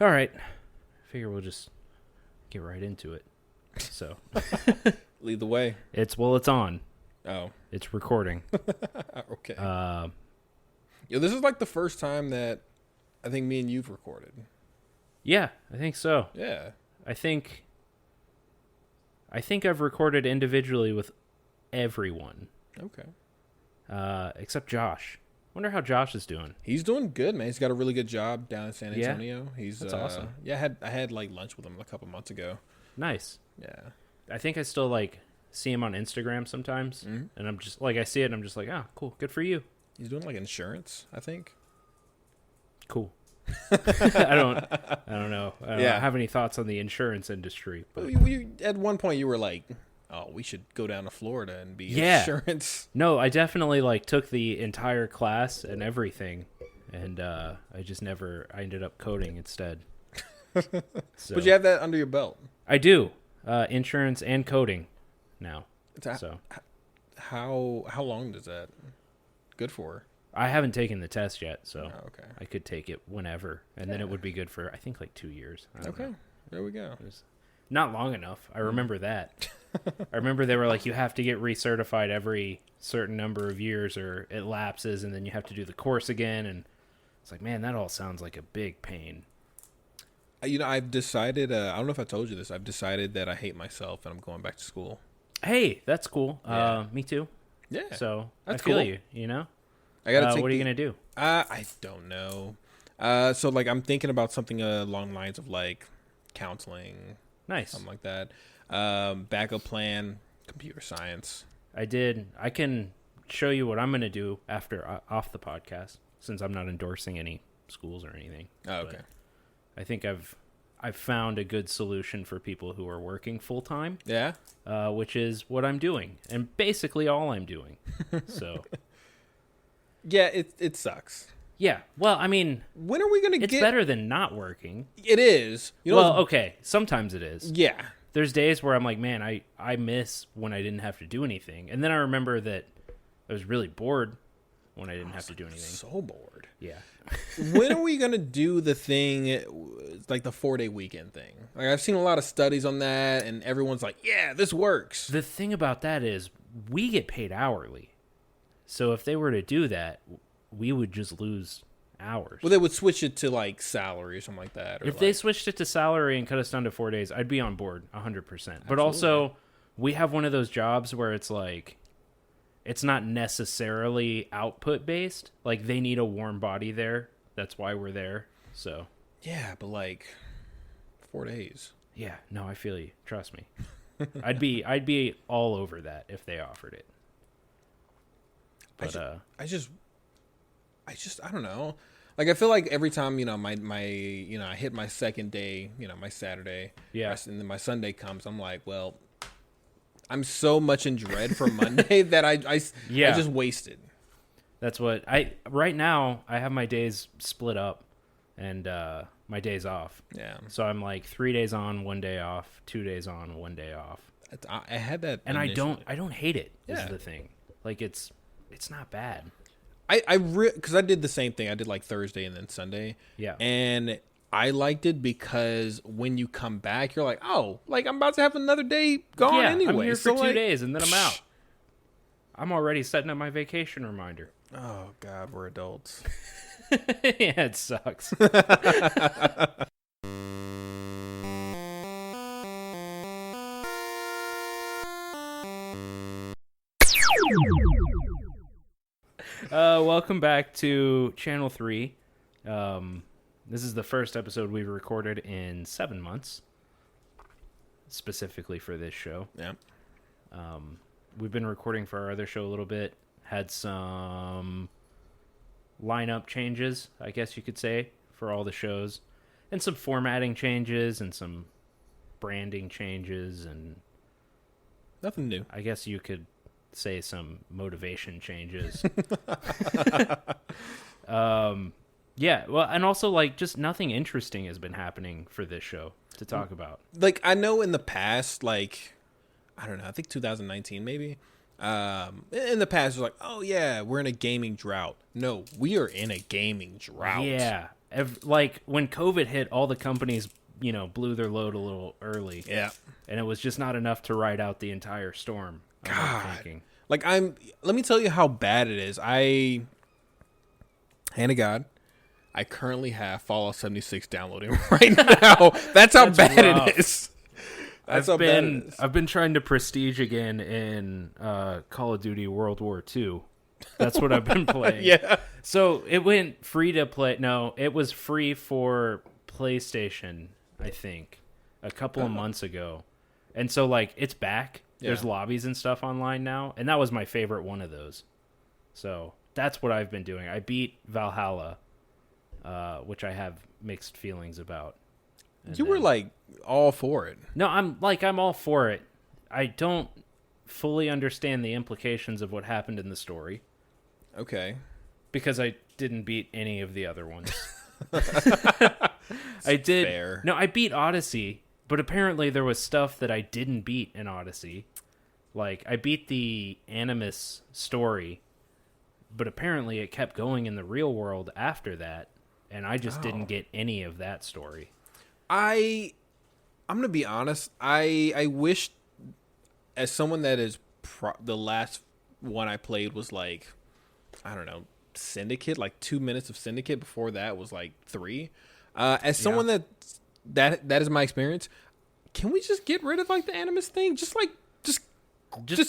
All right. Figure we'll just get right into it. So, Lead the way. it's on. Oh. It's recording. Okay. This is like the first time that I think me and you've recorded. Yeah, I think so. Yeah. I think I've recorded individually with everyone. Okay. Except Josh. Wonder how Josh is doing. He's doing good, man. He's got a really good job down in San Yeah? Antonio. That's awesome. Yeah, I had like lunch with him a couple months ago. Nice. Yeah. I think I still see him on Instagram sometimes, and I'm just I see it and I'm just like, cool, good for you. He's doing like insurance, I think. Cool. I don't know. I don't Yeah. have any thoughts on the insurance industry. But You, at one point you were like, "Oh, we should go down to Florida and be insurance." No, I definitely took the entire class and everything, and I ended up coding instead. So, But you have that under your belt. I do insurance and coding now. So How long does that good for? I haven't taken the test yet, so Okay. I could take it whenever, and then it would be good for I think 2 years. I don't know. There we go. Not long enough. I remember that. I remember they were like, you have to get recertified every certain number of years or it lapses, and then you have to do the course again. And it's like, man, that all sounds like a big pain. I've decided, I don't know if I told you this, I've decided that I hate myself and I'm going back to school. Hey, that's cool. Yeah. Me too. Yeah. So That's I feel cool. you, you know? I gotta take what are you going to do? I don't know. So I'm thinking about something along the lines of counseling, Nice. something like that. Backup plan, computer science. I can show you what I'm going to do after off the podcast, since I'm not endorsing any schools or anything. Oh, okay. But I think I've found a good solution for people who are working full time. Yeah. Which is what I'm doing, and basically all I'm doing. So, Yeah, it sucks. yeah. Well, I mean, When are we gonna it's get? better than not working. It is. Okay. Sometimes it is. Yeah. There's days where I'm like, man, I miss when I didn't have to do anything, and then I remember that I was really bored when I didn't have to do anything. So bored. Yeah. When are we gonna do the thing, like the 4-day weekend thing? I've seen a lot of studies on that, and everyone's like, "Yeah, this works." The thing about that is we get paid hourly. So if they were to do that, we would just lose hours. Well, they would switch it to salary or something like that. Or If they switched it to salary and cut us down to 4 days, I'd be on board 100%. But also, we have one of those jobs where it's it's not necessarily output based. Like, they need a warm body there. That's why we're there. So, yeah, but 4 days. yeah, no, I feel you. Trust me. I'd be all over that if they offered it. But I just I don't know. I feel like every time my I hit my second day, my Saturday, Yeah. and then my Sunday comes, I'm like, well, I'm so much in dread for Monday that I just wasted. that's what right now I have my days split up and my days off. Yeah. So I'm 3 days on, 1 day off, 2 days on, 1 day off. I had that, And initially. I don't hate it. Yeah. Is the thing. It's not bad. Because I did the same thing. I did Thursday and then Sunday. Yeah. And I liked it because when you come back, you're like, oh, I'm about to have another day gone anyway. I'm here for so 2 days and then I'm out. I'm already setting up my vacation reminder. Oh God, we're adults. Yeah, it sucks. Welcome back to Channel 3. This is the first episode we've recorded in 7 months, specifically for this show. Yeah. We've been recording for our other show a little bit, had some lineup changes, I guess you could say, for all the shows, and some formatting changes and some branding changes, and Nothing new. I guess you could say some motivation changes. Yeah, well, and also just nothing interesting has been happening for this show to talk about. I know in the past, I don't know, I think 2019 maybe. In the past, it was oh yeah, we're in a gaming drought. No, we are in a gaming drought. Yeah, Like when COVID hit, all the companies, blew their load a little early. Yeah. And it was just not enough to ride out the entire storm. God. Thinking. Like let me tell you how bad it is. Hand of God, I currently have Fallout 76 downloading right now. That's how bad rough. it is. I've been trying to prestige again in Call of Duty World War II. That's what I've been playing. Yeah. So it went free to play. No, it was free for PlayStation, I think, a couple of months ago. And so, like, it's back. Yeah. There's lobbies and stuff online now. And that was my favorite one of those. So that's what I've been doing. I beat Valhalla, which I have mixed feelings about. You were, like, all for it. No, I'm all for it. I don't fully understand the implications of what happened in the story. Okay. Because I didn't beat any of the other ones. I did. Fair. No, I beat Odyssey, but apparently there was stuff that I didn't beat in Odyssey. Like, I beat the Animus story, but apparently it kept going in the real world after that, and I just didn't get any of that story. I'm going to be honest. I wish, as someone that is the last one I played was like, I don't know, Syndicate, like 2 minutes of Syndicate. Before that was like 3. As someone that is my experience, can we just get rid of like the Animus thing? Just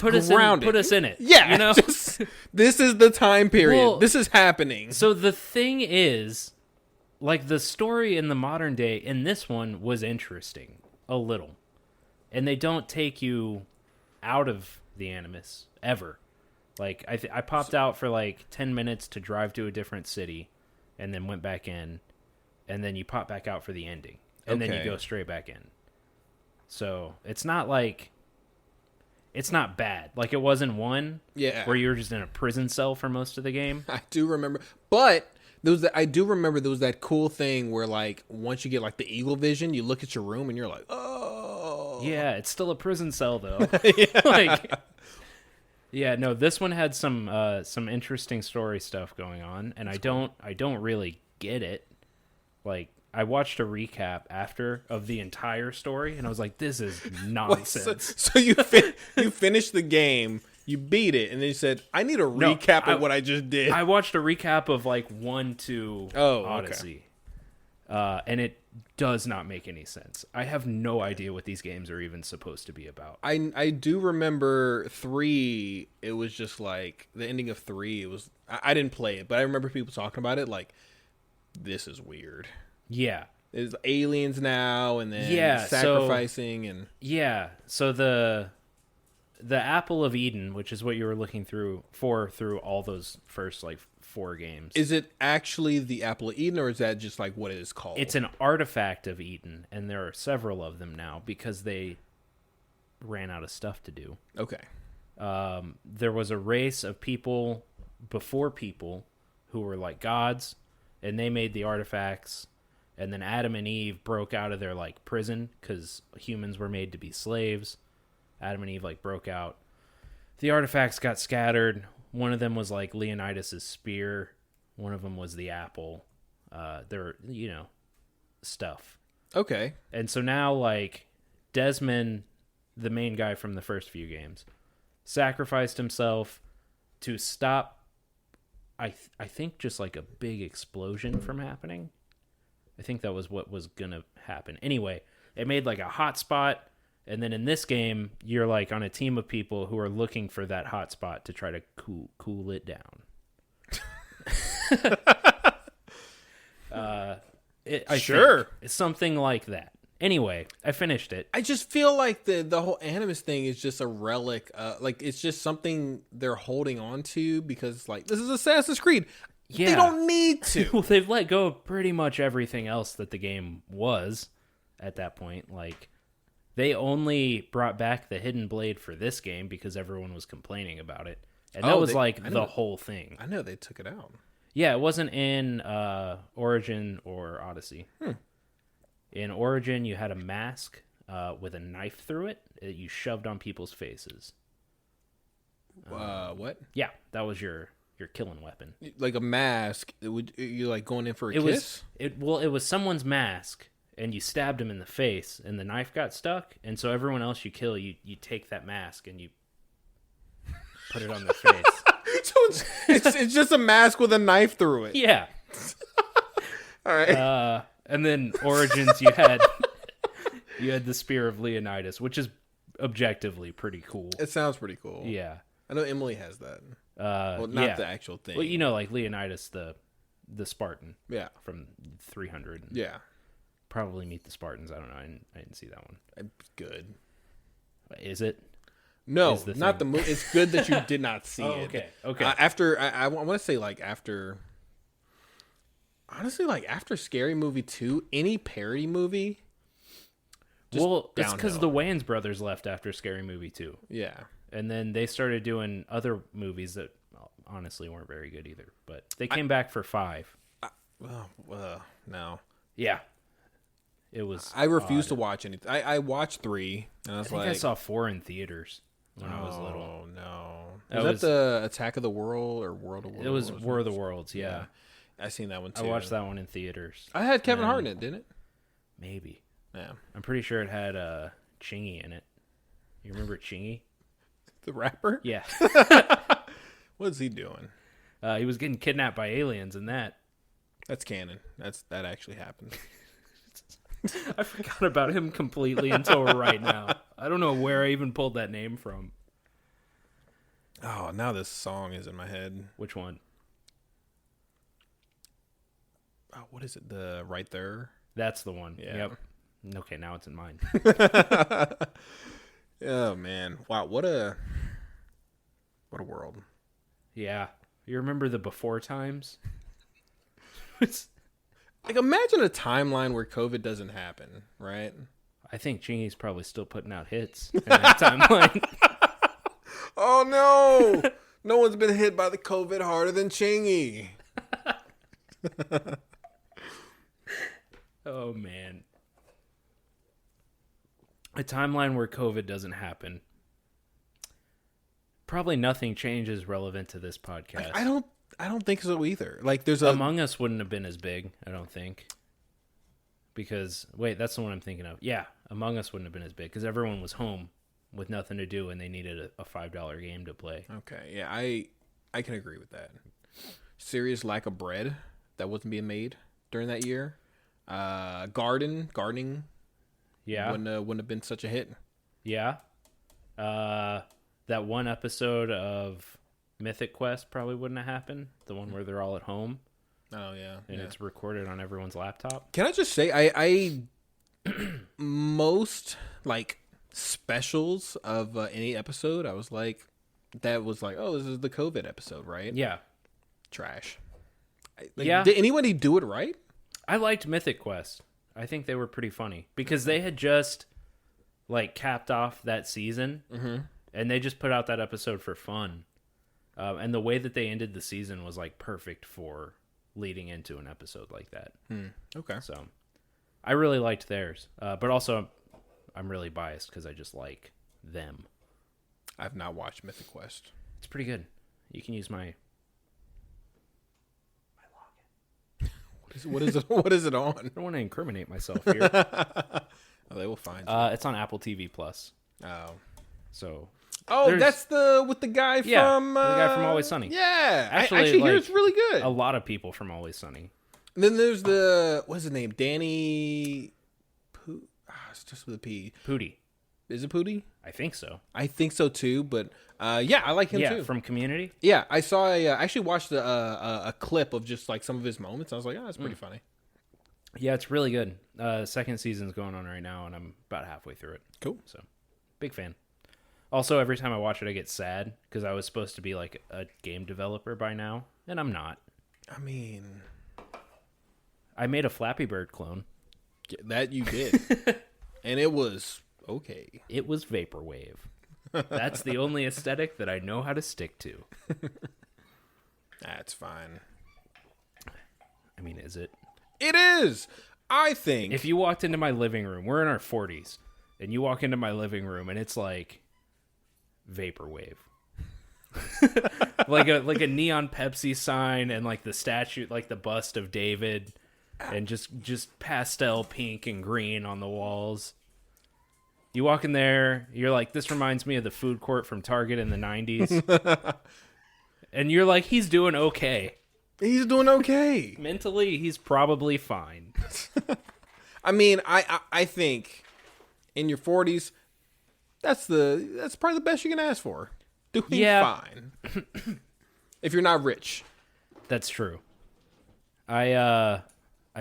put us in it. Yeah, this is the time period. Well, this is happening. So the thing is, like, the story in the modern day in this one was interesting a little, and they don't take you out of the Animus ever. Like, I popped out for like 10 minutes to drive to a different city, and then went back in, and then you pop back out for the ending, and then you go straight back in. So it's not like, it's not bad. Like it was in 1, where you were just in a prison cell for most of the game. I do remember, but I do remember there was that cool thing where, like, once you get like the eagle vision, you look at your room and you're like, oh, yeah, it's still a prison cell though. Yeah. Like, yeah, no, this one had some interesting story stuff going on, and I don't really get it. Like, I watched a recap after of the entire story, and I was like, this is nonsense. So you finished the game, you beat it, and then you said, I need a recap of what I just did. I watched a recap of like 1 to Odyssey, and it does not make any sense. I have no idea what these games are even supposed to be about. I do remember 3. It was just like the ending of 3. It was I didn't play it, but I remember people talking about it. Like, this is weird. Yeah, there's aliens now, and then sacrificing So the Apple of Eden, which is what you were looking through all those first like 4 games. Is it actually the Apple of Eden, or is that just like what it is called? It's an artifact of Eden, and there are several of them now because they ran out of stuff to do. Okay. There was a race of people before people who were like gods, and they made the artifacts, and then Adam and Eve broke out of their like prison because humans were made to be slaves. Adam and Eve like broke out. The artifacts got scattered. One of them was like Leonidas's spear. One of them was the apple. They're, stuff. Okay. And so now, like, Desmond, the main guy from the first few games, sacrificed himself to stop, I think, just like a big explosion from happening. I think that was what was going to happen. Anyway, it made like a hot spot. And then in this game, you're like on a team of people who are looking for that hot spot to try to cool it down. Sure. It's something like that. Anyway, I finished it. I just feel like the whole Animus thing is just a relic. Like, it's just something they're holding on to because, like, this is Assassin's Creed. Yeah. They don't need to. Well, they've let go of pretty much everything else that the game was at that point. Like, they only brought back the hidden blade for this game because everyone was complaining about it. And that was the whole thing. I know they took it out. Yeah, it wasn't in Origin or Odyssey. In Origin, you had a mask with a knife through it that you shoved on people's faces. What? Yeah, that was your your killing weapon. Like a mask. You're like going in for a kiss? It was someone's mask, and you stabbed him in the face, and the knife got stuck, and so everyone else you kill, you take that mask and you put it on their face. So it's just a mask with a knife through it. Yeah. All right. And then Origins, you had the Spear of Leonidas, which is objectively pretty cool. It sounds pretty cool. Yeah. I know Emily has that. Well, not the actual thing. Well, like Leonidas, the Spartan. Yeah. From 300. Yeah. Probably Meet the Spartans. I don't know. I didn't see that one. Good. Is it? No, not the movie. It's good that you did not see it. Okay. After, I want to say after... Honestly, after Scary Movie 2, any parody movie... Well, it's because the Wayans brothers left after Scary Movie 2. Yeah. And then they started doing other movies that honestly weren't very good either. But they came back for 5. No. Yeah. It was I refused to watch anything. I watched 3, and I think I saw 4 in theaters when I was little. Oh, no. Was that the Attack of the World or World of Worlds? It was War of the Worlds, yeah. I seen that one, too. I watched that one in theaters. I had Kevin Hart in it, didn't it? Maybe. Yeah. I'm pretty sure it had Chingy in it. You remember Chingy? The rapper? Yeah. What's he doing? He was getting kidnapped by aliens in that. That's canon. That actually happened. I forgot about him completely until right now. I don't know where I even pulled that name from. Oh, now this song is in my head. Which one? Oh, what is it? The Right There? That's the one. Yeah. Yep. Okay, now it's in mine. Oh, man. Wow, what a world. Yeah. You remember the before times? Imagine a timeline where COVID doesn't happen, right? I think Chingy's probably still putting out hits in that timeline. Oh, no! No one's been hit by the COVID harder than Chingy. Oh, man. A timeline where COVID doesn't happen. Probably nothing changes relevant to this podcast. I don't think so either. There's Among Us wouldn't have been as big, I don't think. Because, wait, that's the one I'm thinking of. Yeah, Among Us wouldn't have been as big because everyone was home with nothing to do and they needed a $5 game to play. Okay, yeah, I can agree with that. Serious lack of bread that wasn't being made during that year. Gardening. Yeah. Wouldn't have been such a hit. Yeah. That one episode of Mythic Quest probably wouldn't have happened. The one where they're all at home. Oh, yeah. And it's recorded on everyone's laptop. Can I just say, I most, specials of any episode, I was like, oh, this is the COVID episode, right? Yeah. Trash. Yeah. Did anybody do it right? I liked Mythic Quest. I think they were pretty funny because they had just capped off that season, and they just put out that episode for fun. And the way that they ended the season was perfect for leading into an episode like that. Okay. So I really liked theirs, but also I'm really biased because I just like them. I've not watched Mythic Quest. It's pretty good. You can use my What is it on? I don't want to incriminate myself here. Oh, they will find you. It's on Apple TV Plus. Oh. So. Oh, that's with the guy from... the guy from Always Sunny. Yeah. Actually, I hear it's really good. A lot of people from Always Sunny. And then there's what's his name? Danny... it's just with a P. Pooty. Is it Pooty? I think so. I think so, too. But, yeah, I like him, too. Yeah, from Community? Yeah, I saw I actually watched a clip of just, some of his moments. I was like, oh, that's pretty funny. Yeah, it's really good. Second season's going on right now, and I'm about halfway through it. Cool. So, big fan. Also, every time I watch it, I get sad because I was supposed to be a game developer by now, and I'm not. I mean... I made a Flappy Bird clone. That you did. And it was okay. It was Vaporwave. That's the only aesthetic that I know how to stick to. That's fine. I mean, is it? It is! I think... If you walked into my living room, we're in our 40s, and you walk into my living room, and it's Vaporwave. like a neon Pepsi sign and like the statue, like the bust of David, and just pastel pink and green on the walls. You walk in there, you're like, this reminds me of the food court from Target in the 90s. And you're like, he's doing okay. He's doing okay. Mentally, he's probably fine. I mean, I think in your 40s, that's probably the best you can ask for. Doing fine. If you're not rich. That's true. I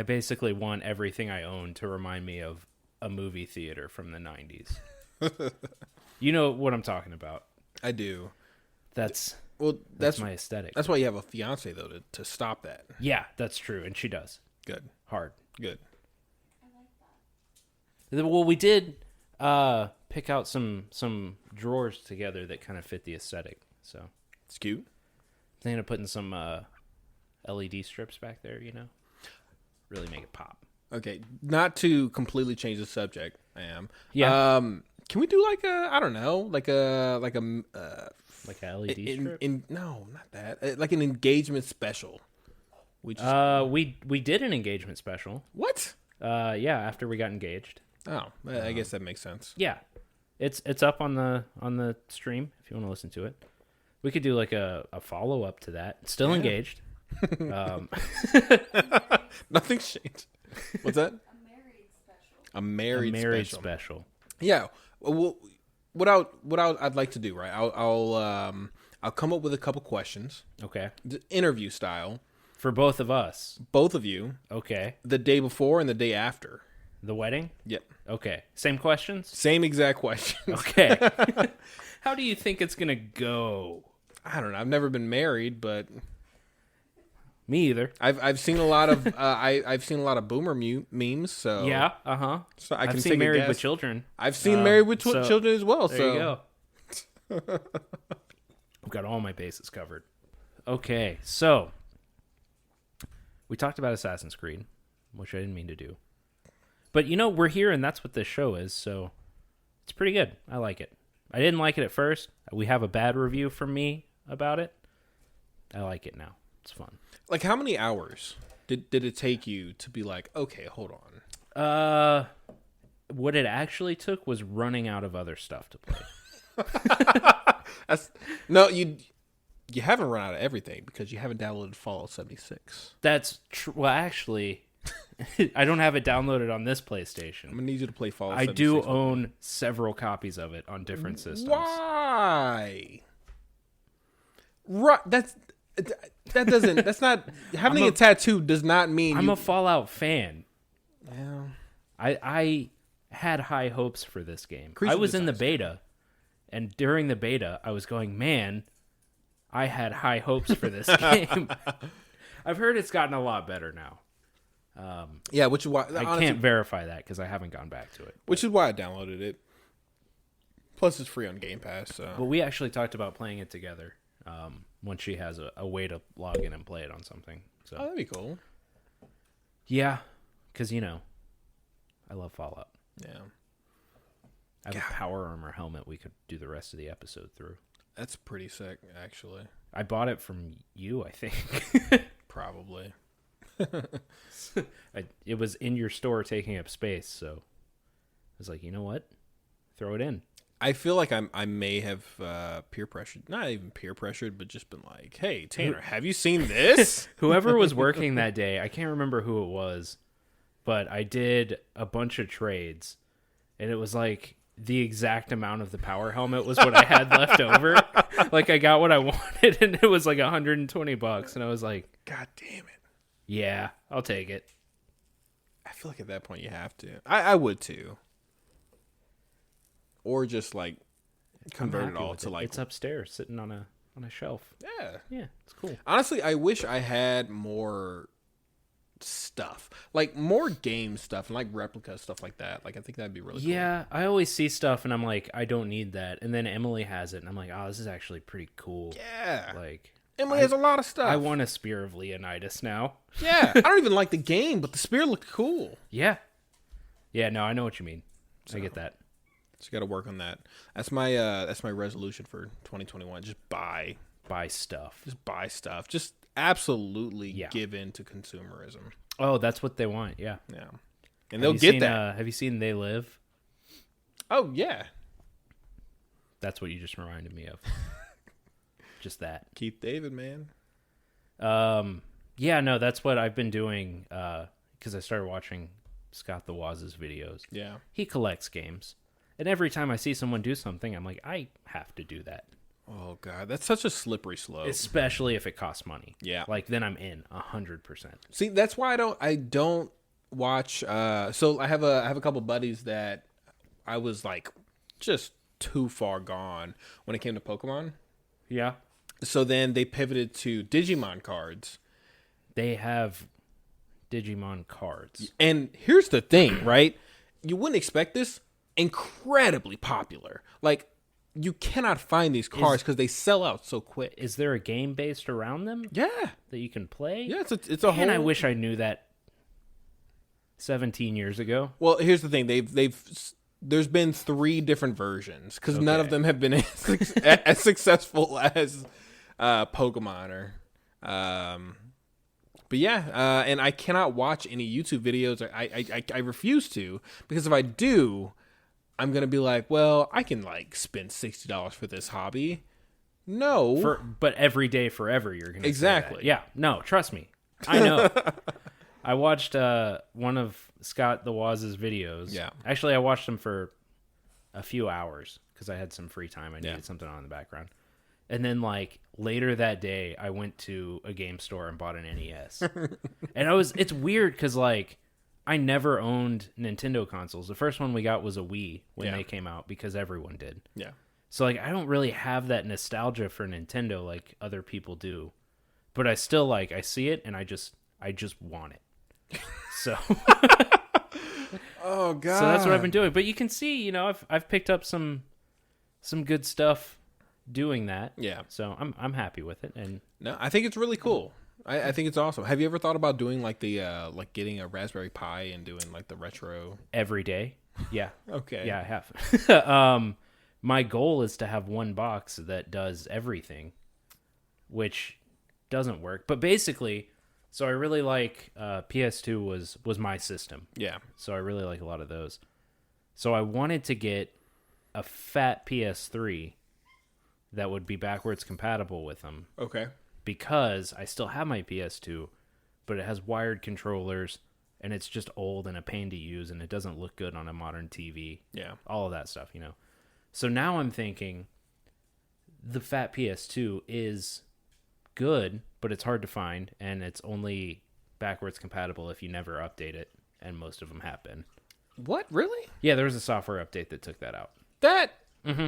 basically want everything I own to remind me of a movie theater from the 90s. You know what I'm talking about. I do. That's my aesthetic. That's why you have a fiance, though, to stop that. Yeah, that's true. And she does. Good. Hard. Good. I like that. Well, we did pick out some drawers together that kind of fit the aesthetic. So It's cute. I'm thinking of putting some LED strips back there, really make it pop. Okay, not to completely change the subject, I am. Yeah. Can we do like a, I don't know, like a Like a LED strip? no, not that. Like an engagement special. We did an engagement special. What? Yeah, after we got engaged. Oh, I guess that makes sense. Yeah. It's up on the stream if you want to listen to it. We could do like a follow up to that. Still engaged. Nothing's changed. What's that? A married special. A married special. Yeah. Well, what I'd like to do, right? I'll come up with a couple questions, Okay. interview style, For both of us. both of you, Okay. the day before and the day after. The wedding? Yep. Okay. Same questions? Same exact questions. Okay. How do you think it's going to go? I don't know. I've never been married, but Me either. I've seen a lot of I've seen a lot of boomer memes. So Yeah. Uh-huh. So I I've can seen take a Married guess. with Children. I've seen Married with so Children as well. There so you go. I've got all my bases covered. Okay. So we talked about Assassin's Creed, which I didn't mean to do. But, we're here, and that's what this show is, so it's pretty good. I like it. I didn't like it at first. We have a bad review from me about it. I like it now. It's fun. like, how many hours did it take you to be like, okay, hold on? What it actually took was running out of other stuff to play. No, you haven't run out of everything because you haven't downloaded Fallout 76. That's true. Well, actually, I don't have it downloaded on this I'm PlayStation. gonna need you to play Fallout. I 76 do with me. own several copies of it on different systems. Why? Right. That doesn't. That's not having a tattoo does not mean I'm a Fallout fan. Yeah. I had high hopes for this game. Creature I was in the designs. beta, and during the beta, I was going, man, I had high hopes for this game. I've heard it's gotten a lot better now. Yeah, which is why I can't verify that because I haven't gone back to it. Which is why I downloaded it. Plus, it's free on Game Pass. So. But we actually talked about playing it together when she has a way to log in and play it on something. So Oh, that'd be cool. yeah, because I love Fallout. Yeah, I have a power armor helmet we could do the rest of the episode through. that's pretty sick, actually. I bought it from you, I think. Probably. It was in your store taking up space, so I was like, you know what? Throw it in. I feel like I may have peer pressured, not even peer pressured, but just been like, hey, Tanner, have you seen this? Whoever was working that day, I can't remember who it was, but I did a bunch of trades, and it was like the exact amount of the power helmet was what I had left over. Like I got what I wanted, and it was like $120, and I was like, God damn it. yeah, I'll take it. I feel like at that point you have to. I would too. Or just like convert I'm it happy all with to like it's upstairs sitting on a shelf. yeah. It's cool. Honestly, I wish I had more stuff, like more game stuff and like replica stuff like that. Like I think that'd be really cool. Yeah, I always see stuff and I'm like, I don't need that, and then Emily has it and I'm like, oh, this is actually pretty cool. Yeah. Like Emily has a lot of stuff. I want a Spear of Leonidas now. Yeah. I don't even like the game, but the spear looked cool. Yeah, no, I know what you mean. I get that. So you got to work on that. That's my resolution for 2021. Just buy stuff. Just buy stuff. Just absolutely Yeah. give in to consumerism. Oh, that's what they want. Yeah. Yeah. And they'll get seen, that. Have you seen They Live? Oh, yeah. That's what you just reminded me of. Just that. Keith David, man. Yeah, no, that's what I've been doing because I started watching Scott the Waz's videos. Yeah. He collects games. And every time I see someone do something, I'm like, I have to do that. Oh, God. That's such a slippery slope. Especially if it costs money. Yeah. Like, then I'm in 100%. See, that's why I don't watch. So I have a couple buddies that I was like just too far gone when it came to Pokemon. Yeah. So then they pivoted to Digimon cards. They have Digimon cards. And here's the thing, right? You wouldn't expect this. Incredibly popular. Like, you cannot find these cards because they sell out so quick. Is there a game based around them? Yeah. That you can play? Yeah, it's a whole... And I wish I knew that 17 years ago. Well, here's the thing. There's been 3 different versions because none of them have been as successful as Pokemon or... But yeah, and I cannot watch any YouTube videos. I refuse to, because if I do, I'm going to be like, well, I can like spend $60 for this hobby. No. But every day forever you're going to Exactly. Yeah, no, trust me. I know. I watched one of Scott the Waz's videos. Yeah. Actually, I watched them for a few hours because I had some free time. I needed something on in the background. And then, like, later that day, I went to a game store and bought an NES. And it's weird because, like, I never owned Nintendo consoles. The first one we got was a Wii when they came out because everyone did. Yeah. So, like, I don't really have that nostalgia for Nintendo like other people do. But I still, like, I see it and I just want it. So... Oh, God. So that's what I've been doing. But you can see, you know, I've picked up some good stuff doing that. Yeah. So I'm happy with it. And No, I think it's really cool. I think it's awesome. Have you ever thought about doing like the like getting a Raspberry Pi and doing like the retro every day? Yeah. Okay. Yeah, I have. My goal is to have one box that does everything, which doesn't work. But basically, so I really like PS2 was my system. Yeah. So I really like a lot of those. So I wanted to get a fat PS3 that would be backwards compatible with them. Okay. Because I still have my PS2, but it has wired controllers, and it's just old and a pain to use, and it doesn't look good on a modern TV. Yeah. All of that stuff, you know. So now I'm thinking the fat PS2 is good, but it's hard to find, and it's only backwards compatible if you never update it, and most of them have been. What? Really? Yeah, there was a software update that took that out. That? Mm-hmm.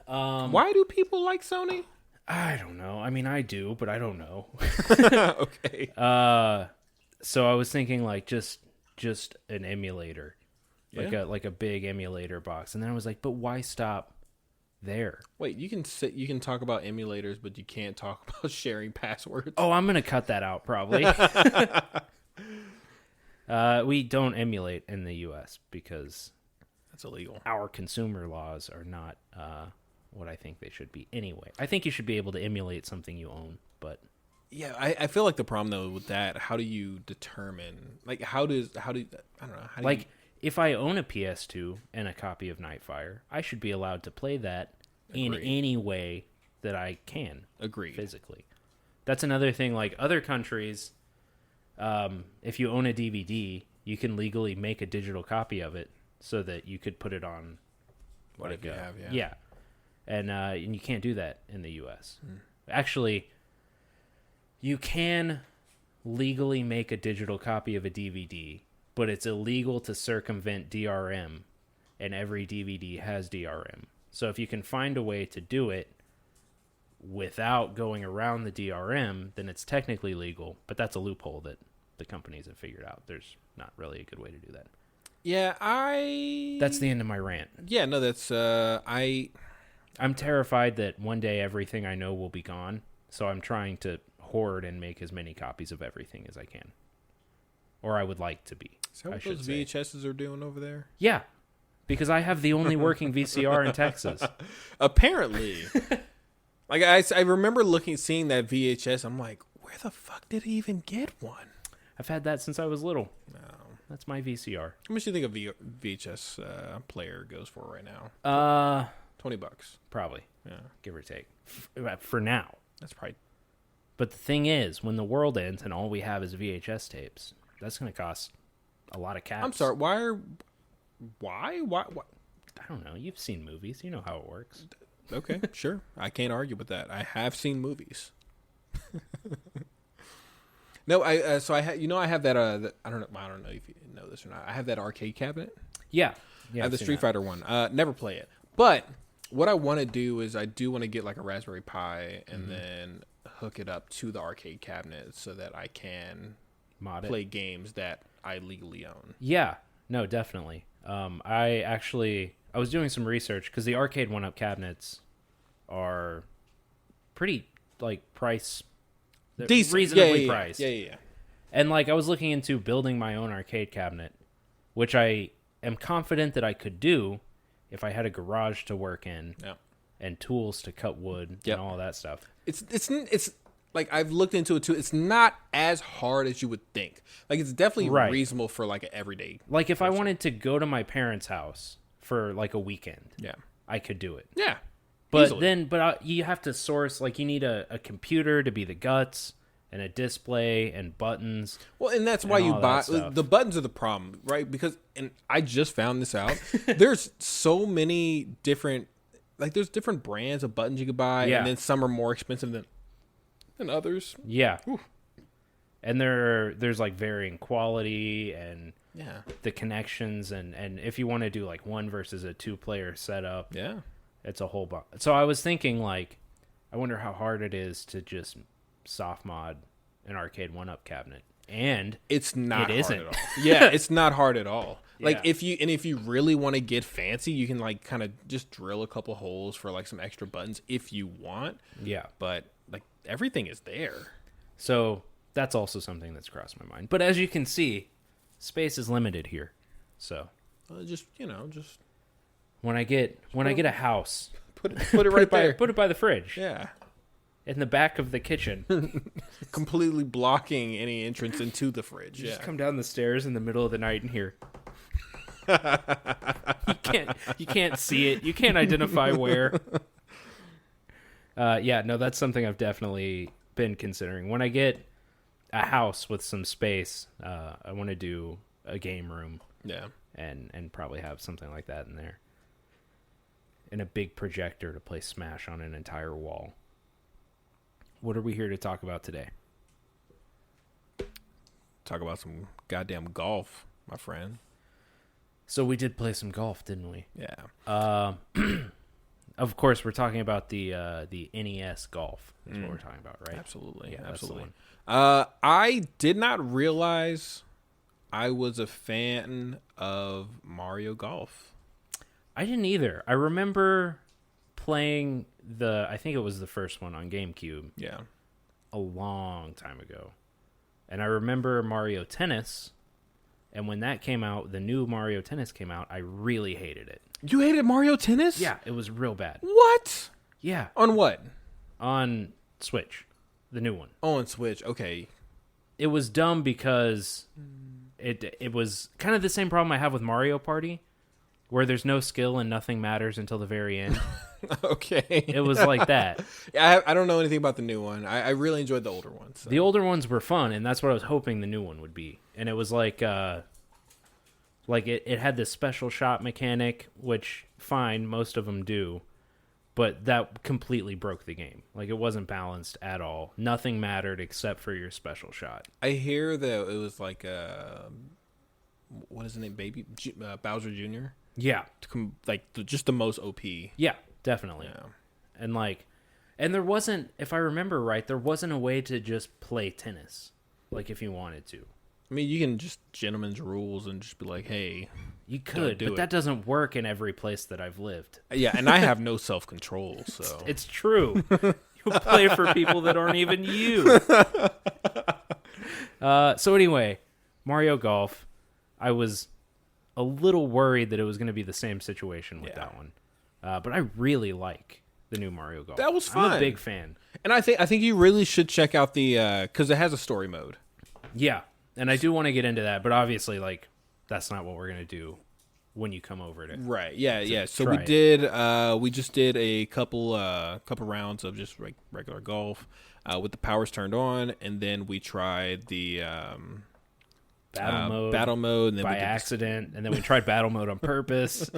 Why do people like Sony? I don't know. I mean, I do, but I don't know. Okay. So I was thinking like just an emulator, Yeah. like a big emulator box, and then I was like, but why stop there? Wait, you can talk about emulators, but you can't talk about sharing passwords. Oh, I'm gonna cut that out probably. We don't emulate in the U.S. because That's illegal. our consumer laws are not what I think they should be. Anyway, I think you should be able to emulate something you own, but Yeah, I feel like the problem though with that, how do you determine like how do I don't know, how do like if I own a PS2 and a copy of Nightfire, I should be allowed to play that in Agreed. any way that I can. Agreed. Physically. That's another thing. Like other countries, if you own a DVD, you can legally make a digital copy of it so that you could put it on Whatever you have, yeah. Yeah. And you can't do that in the U.S. Actually, you can legally make a digital copy of a DVD, but it's illegal to circumvent DRM, and every DVD has DRM. So if you can find a way to do it without going around the DRM, then it's technically legal, but that's a loophole that the companies have figured out. There's not really a good way to do that. Yeah, That's the end of my rant. Yeah, no, that's I'm terrified that one day everything I know will be gone, so I'm trying to hoard and make as many copies of everything as I can. Or I would like to be. Is that what I should those say. VHSs are doing over there? Yeah. Because I have the only working VCR in Texas. Apparently. Like, I remember seeing that VHS. I'm like, where the fuck did he even get one? I've had that since I was little. No. That's my VCR. How much do you think a VHS player goes for right now? $20. Probably. Yeah. Give or take. For now. That's probably... But the thing is, when the world ends and all we have is VHS tapes, that's going to cost a lot of cash. I'm sorry. Why? I don't know. You've seen movies. You know how it works. Okay, sure. I can't argue with that. I have seen movies. No, I have that. I don't know if you know this or not. I have that arcade cabinet. Yeah. I have the Street Fighter one. Never play it, but what I want to do is I do want to get like a Raspberry Pi and then hook it up to the arcade cabinet so that I can play games that I legally own. Yeah. No, definitely. I was doing some research because the arcade one-up cabinets are pretty like decent, reasonably priced. Yeah. And like I was looking into building my own arcade cabinet, which I am confident that I could do if I had a garage to work in and tools to cut wood and all that stuff. It's like I've looked into it too. It's not as hard as you would think. Like it's definitely reasonable for like an everyday. Like if I wanted to go to my parents' house for like a weekend, I could do it. Yeah. But easily. You have to source, like you need a computer to be the guts and a display and buttons. Well, and that's why you buy the buttons are the problem, right? Because and I just found this out. There's so many different, like there's different brands of buttons you could buy, and then some are more expensive than others. Yeah. Whew. And there's like varying quality and the connections and if you want to do like one versus a 2-player setup. Yeah. It's a whole bunch. So I was thinking, like, I wonder how hard it is to just soft mod an arcade one-up cabinet. And it's not hard isn't. at all. Yeah, it's not hard at all. Like, if you really want to get fancy, you can, like, kind of just drill a couple holes for, like, some extra buttons if you want. Yeah. But, like, everything is there. So that's also something that's crossed my mind. But as you can see, space is limited here. So just when I get a house, put it right there. Put it by the fridge. Yeah. In the back of the kitchen. Completely blocking any entrance into the fridge. You just come down the stairs in the middle of the night and hear. You can't see it. You can't identify where. That's something I've definitely been considering. When I get a house with some space, I want to do a game room. Yeah. And probably have something like that in there. And a big projector to play Smash on an entire wall. What are we here to talk about today? Talk about some goddamn golf, my friend. So we did play some golf, didn't we? Yeah. Of course, we're talking about the NES golf. That's what we're talking about, right? Absolutely. Yeah, absolutely. I did not realize I was a fan of Mario Golf. I didn't either. I remember playing I think it was the first one on GameCube. Yeah. A long time ago. And I remember Mario Tennis. And when that came out, the new Mario Tennis came out, I really hated it. You hated Mario Tennis? Yeah, it was real bad. What? Yeah. On what? On Switch. The new one. Oh, on Switch. Okay. It was dumb because it was kind of the same problem I have with Mario Party, where there's no skill and nothing matters until the very end. Okay. It was like that. I don't know anything about the new one. I really enjoyed the older ones. So. The older ones were fun, and that's what I was hoping the new one would be. And it was like it had this special shot mechanic, which, fine, most of them do. But that completely broke the game. Like, it wasn't balanced at all. Nothing mattered except for your special shot. I hear that it was like what is his name? Bowser Jr.? Yeah. Just the most OP. Yeah, definitely. Yeah. And there wasn't, if I remember right, there wasn't a way to just play tennis, like if you wanted to. I mean, you can just gentleman's rules and just be like, hey. You could, but that doesn't work in every place that I've lived. Yeah, and I have no self-control, so. It's true. You play for people that aren't even you. So anyway, Mario Golf. I was a little worried that it was going to be the same situation with that one. But I really like the new Mario Golf. That was fun. I'm a big fan. And I think you really should check out the because it has a story mode. Yeah, and I do want to get into that, but obviously, like, that's not what we're gonna do when you come over to. Right. Yeah. So try we just did a couple rounds of just regular golf with the powers turned on, and then we tried the battle mode, and then by accident, and then we tried battle mode on purpose.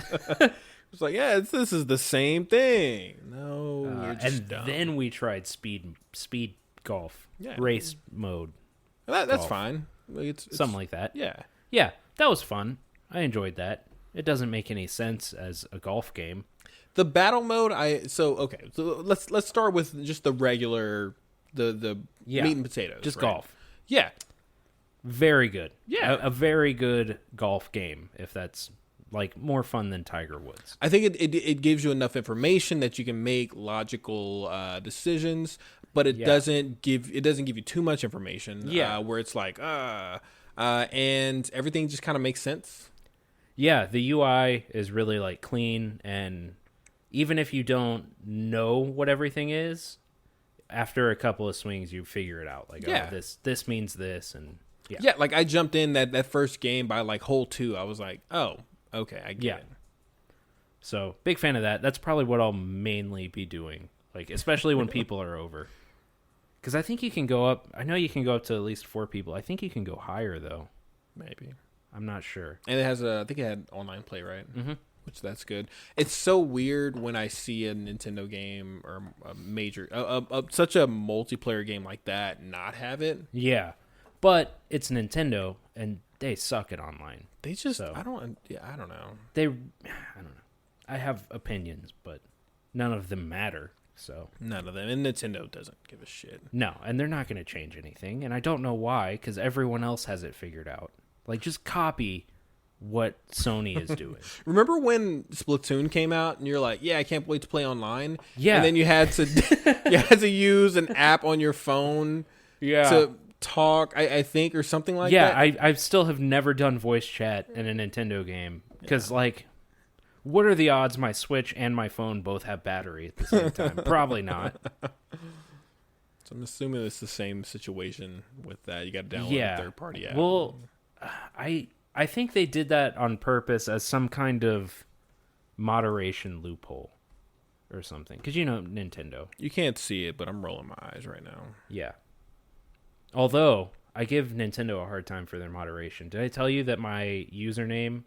It's like, this is the same thing. No, you're just and dumb. then we tried speed golf race mode. That's golf. Fine. It's something like that. Yeah, that was fun. I enjoyed that. It doesn't make any sense as a golf game. The battle mode, so let's start with just the regular the meat and potatoes. Just right? golf. Yeah. Very good. Yeah. A very good golf game, if that's like more fun than Tiger Woods. I think it gives you enough information that you can make logical decisions, but it doesn't give you too much information. Where it's like and everything just kind of makes sense. Yeah, the UI is really like clean, and even if you don't know what everything is, after a couple of swings you figure it out. Like, this means this, and like I jumped in that first game by like hole 2. I was like, oh, okay, I get it. So, big fan of that. That's probably what I'll mainly be doing, like, especially when people are over. Because I think you can go up. I know you can go up to at least 4 people. I think you can go higher, though. Maybe. I'm not sure. And it has I think it had online play, right? Mm-hmm. Which that's good. It's so weird when I see a Nintendo game or a major, such a multiplayer game like that not have it. Yeah. But it's Nintendo, and they suck at online. They just, I don't know. I don't know. I have opinions, but none of them matter. So none of them, and Nintendo doesn't give a shit. No, and they're not going to change anything, and I don't know why, because everyone else has it figured out. Like, just copy what Sony is doing. Remember when Splatoon came out, and you're like, I can't wait to play online. Yeah, and then you had to use an app on your phone. To talk, I think, or something like that. Yeah, I still have never done voice chat in a Nintendo game because, like, what are the odds my Switch and my phone both have battery at the same time? Probably not. So I'm assuming it's the same situation with that. You got to download a third-party app. Well, I think they did that on purpose as some kind of moderation loophole or something. Because, Nintendo. You can't see it, but I'm rolling my eyes right now. Yeah. Although, I give Nintendo a hard time for their moderation. Did I tell you that my username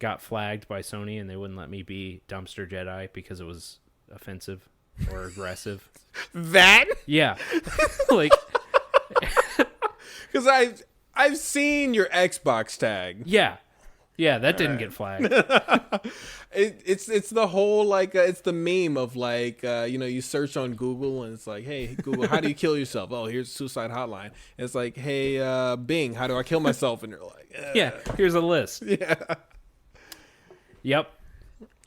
got flagged by Sony and they wouldn't let me be Dumpster Jedi because it was offensive or aggressive? That? Yeah. Like, because I've seen your Xbox tag. Yeah, that didn't get flagged. It's the whole, like, it's the meme of, like, you search on Google and it's like, hey Google, how do you kill yourself? Oh, here's a suicide hotline. And it's like, hey Bing, how do I kill myself? And you're like, yeah, here's a list. Yeah. Yep.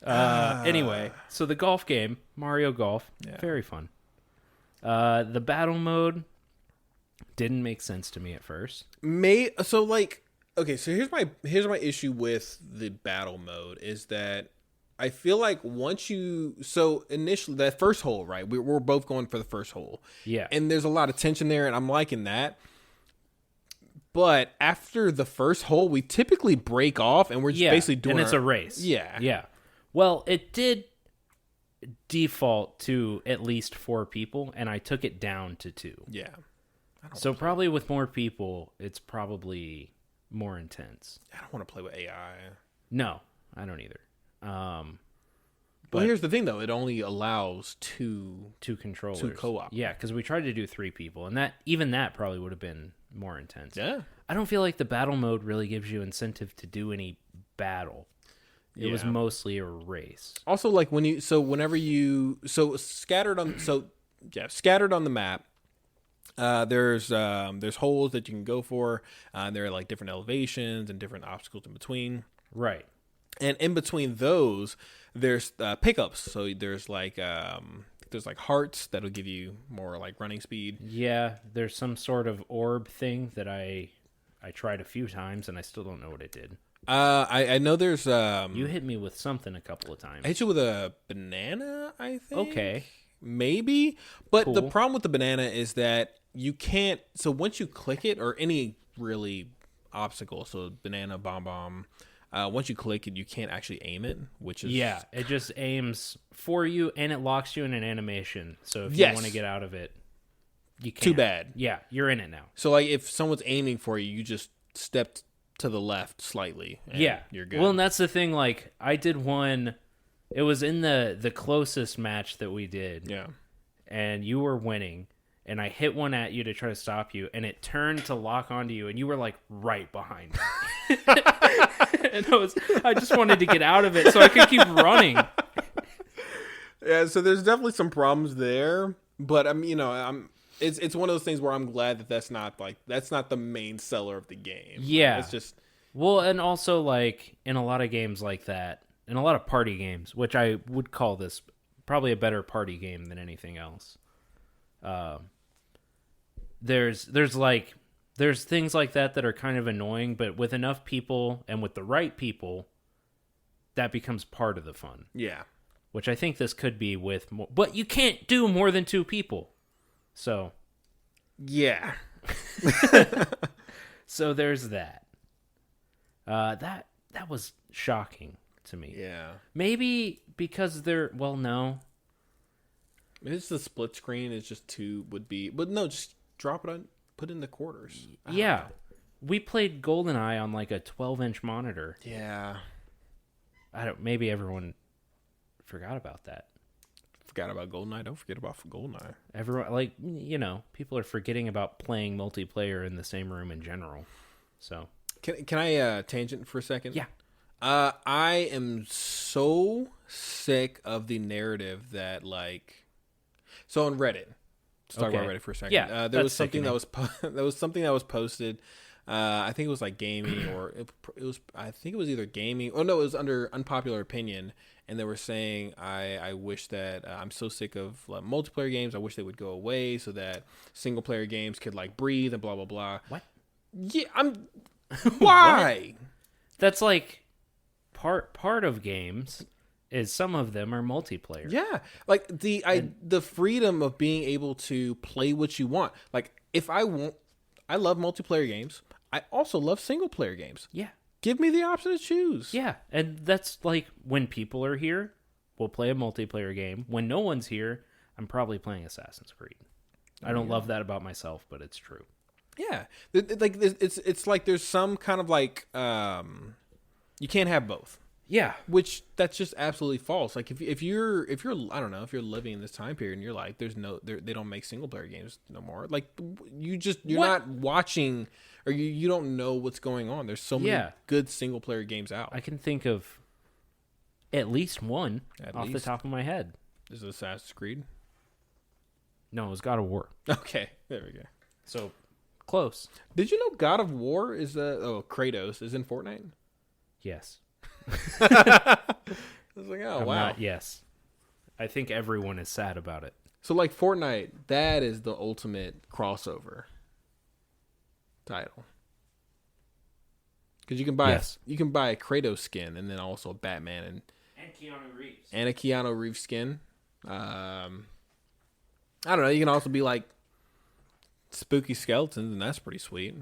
Anyway, so the golf game, Mario Golf, very fun. The battle mode didn't make sense to me at first. So here's my issue with the battle mode is that I feel like initially that first hole, right? We're both going for the first hole. Yeah. And there's a lot of tension there, and I'm liking that. But after the first hole, we typically break off, and we're just basically doing and it's a race. Yeah. Well, it did default to at least 4 people, and I took it down to 2. Yeah. So probably with more people, it's probably more intense. I don't want to play with AI. No, I don't either. But here's the thing, though. It only allows 2 controllers. 2 co-op. Yeah, because we tried to do 3 people, and that probably would have been more intense. Yeah. I don't feel like the battle mode really gives you incentive to do any battle. It was mostly a race. Also, like scattered on the map. There's holes that you can go for. There are like different elevations and different obstacles in between. Right. And in between those, there's pickups. So there's like hearts that'll give you more like running speed. Yeah, there's some sort of orb thing that I tried a few times and I still don't know what it did. I know there's You hit me with something a couple of times. I hit you with a banana, I think. Okay. Maybe. But the Cool. problem with the banana is that you can't, so once you click it, or any really obstacle, so banana, bomb, once you click it, you can't actually aim it, which is Yeah, it just aims for you and it locks you in an animation. So if Yes. you want to get out of it, you can't. too bad. Yeah, you're in it now. So like if someone's aiming for you, you just step to the left slightly. And Yeah, you're good. Well, and that's the thing. Like, I did one. It was in the closest match that we did, yeah. and you were winning. And I hit one at you to try to stop you, and it turned to lock onto you, and you were like right behind me. And I just wanted to get out of it so I could keep running. Yeah, so there's definitely some problems there, but it's one of those things where I'm glad that that's not the main seller of the game. Yeah. It's just Well, and also, like, in a lot of games like that, in a lot of party games, which I would call this probably a better party game than anything else, there's things like that are kind of annoying, but with enough people and with the right people, that becomes part of the fun, yeah. which I think this could be with more, but you can't do more than 2 people. So there's that. That was shocking to me. Yeah. Maybe because no. It's the split screen is just but no, just drop it on, put in the quarters. I don't Yeah. know. We played GoldenEye on like a 12-inch monitor. Yeah. Maybe everyone forgot about that. Forgot about GoldenEye. Don't forget about GoldenEye. Everyone, people are forgetting about playing multiplayer in the same room in general. So, Can I tangent for a second? yeah. I am so sick of the narrative that so on Reddit. Let's talk about Okay. Reddit for a second. Yeah, there was that's something that was posted. I think it was like gaming, or it was. I think it was either gaming. Oh no, it was under unpopular opinion, and they were saying, I wish that I'm so sick of multiplayer games. I wish they would go away so that single player games could breathe and blah blah blah. What? Yeah, I'm. Why? That's like part of games is some of them are multiplayer. Yeah, the freedom of being able to play what you want. Like if I want, I love multiplayer games. I also love single player games. Yeah. Give me the option to choose. Yeah, and that's like when people are here, we'll play a multiplayer game. When no one's here, I'm probably playing Assassin's Creed. I don't love that about myself, but it's true. Yeah, it's like there's some kind of you can't have both. Yeah. Which that's just absolutely false. Like if you're I don't know, if you're living in this time period and you're like they don't make single player games no more. Like you're not watching, or you don't know what's going on. There's so many good single player games out. I can think of at least one At off the least? top of my head. Is it Assassin's Creed? No, it was God of War. Okay, there we go. So close. Did you know God of War is Kratos is in Fortnite? Yes. I was like, oh I'm wow. not- yes. I think everyone is sad about it. So Fortnite, that is the ultimate crossover title. Because you can buy a Kratos skin and then also a Batman and Keanu Reeves. a Keanu Reeves skin. I don't know. You can also be spooky skeletons, and that's pretty sweet.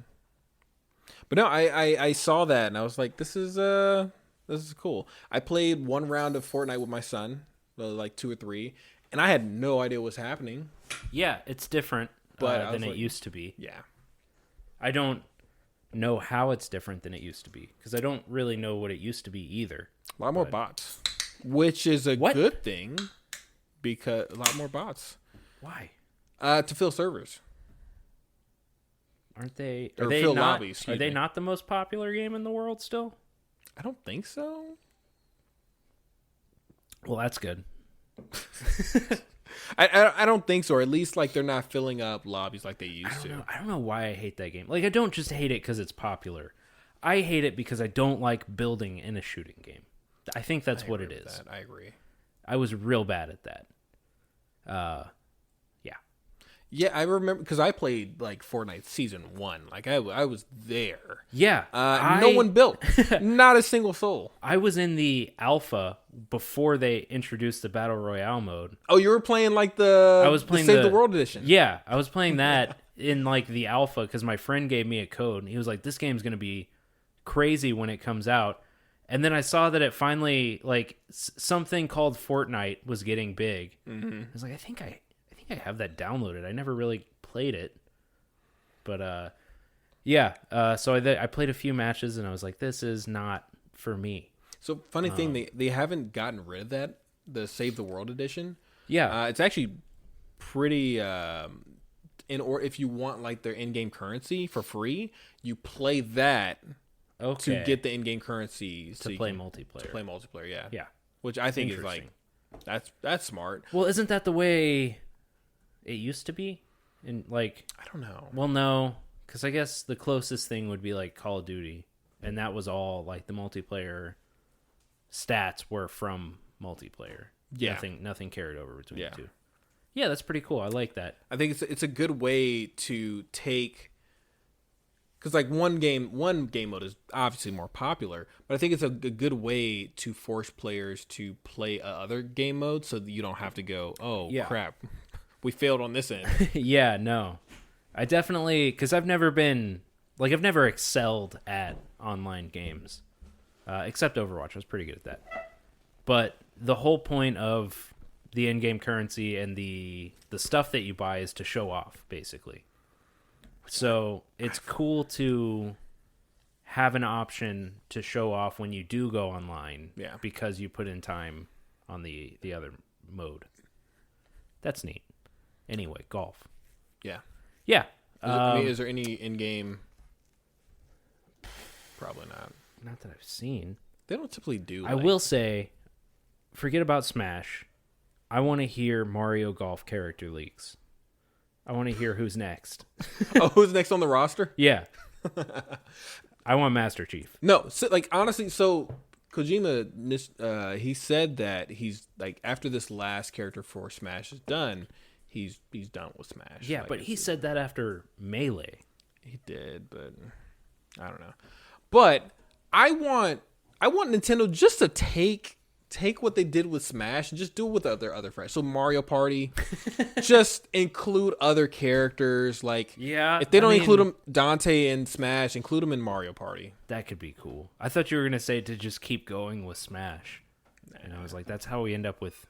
But no, I saw that and I was like, this is cool. I played one round of Fortnite with my son, 2 or 3, and I had no idea what was happening. Yeah, it's different But than it used to be. Yeah. I don't know how it's different than it used to be because I don't really know what it used to be either. A lot more bots, which is a What? good thing, because a lot more bots Why? to fill servers. Aren't they? Or Are they fill not? lobbies, Are excuse they me. not the most popular game in the world still? I don't think so. Well, that's good. I don't think so. Or at least they're not filling up lobbies like they used to. I don't know why I hate that game. Like, I don't just hate it because it's popular. I hate it because I don't like building in a shooting game. I think that's what it is. I agree. I was real bad at that. Yeah. Yeah, I remember because I played like Fortnite season 1. Like I was there. Yeah. No one built, not a single soul. I was in the alpha before they introduced the Battle Royale mode. Oh, you were playing like the I was playing Save the World edition. Yeah, I was playing that in like the alpha because my friend gave me a code. And he was like, "This game's gonna be crazy when it comes out." And then I saw that it finally like something called Fortnite was getting big. Mm-hmm. I was like, I think I have that downloaded. I never really played it, but yeah. So I played a few matches and I was like, this is not for me. So funny thing, they haven't gotten rid of that, the Save the World edition. Yeah, it's actually pretty. Or if you want like their in-game currency for free, you play that to get the in-game currency to play multiplayer. To play multiplayer, yeah, yeah. Which I think is like that's smart. Well, isn't that the way it used to be? And like, I don't know. Well, no, because I guess the closest thing would be like Call of Duty, and that was all like the multiplayer stats were from multiplayer. Yeah, nothing carried over between the two. Yeah, that's pretty cool. I like that. I think it's a good way to take, because like one game mode is obviously more popular, but I think it's a good way to force players to play other game modes so that you don't have to go, crap, we failed on this end. Yeah, no, I definitely, because I've never excelled at online games, except Overwatch. I was pretty good at that, but the whole point of the in-game currency and the stuff that you buy is to show off, basically. So it's cool to have an option to show off when you do go online, because you put in time on the other mode. That's neat. Anyway, golf. Yeah. Is there any in-game? Probably not. Not that I've seen. They don't typically do. I will say, forget about Smash. I want to hear Mario Golf character leaks. I want to hear who's next. Who's next on the roster? Yeah. I want Master Chief. No, so, like honestly, so Kojima, he said that he's like, after this last character for Smash is done, he's done with Smash. Yeah, like, but he said that after Melee. He did, but I don't know. But I want Nintendo just to take what they did with Smash and just do it with other friends. So Mario Party, just include other characters. Like, if they don't include them, Dante in Smash, include them in Mario Party. That could be cool. I thought you were gonna say to just keep going with Smash, and I was like, that's how we end up with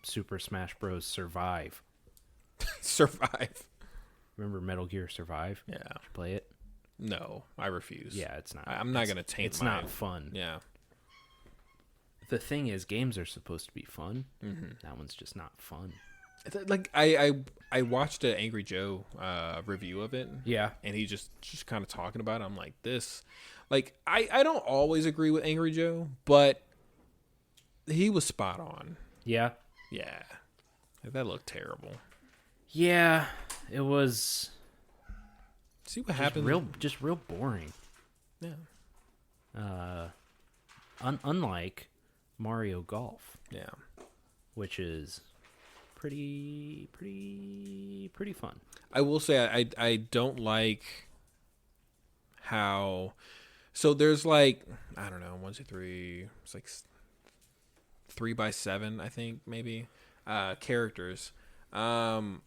Super Smash Bros. Survive. Survive. Remember Metal Gear Survive? Yeah. Did you play it? No, I refuse. Yeah, it's not. I'm not gonna taint. It's not fun. Yeah. The thing is, games are supposed to be fun. Mm-hmm. That one's just not fun. Like I watched an Angry Joe review of it. Yeah, and he just kind of talking about it. I'm like, this, like I don't always agree with Angry Joe, but he was spot on. Yeah, like, that looked terrible. Yeah, it was. See what happened? Real boring. Yeah. Unlike Mario Golf. Yeah. Which is pretty fun. I will say I don't like how, so there's like, I don't know, 1, 2, 3, it's like 3x7, I think, maybe, characters. Some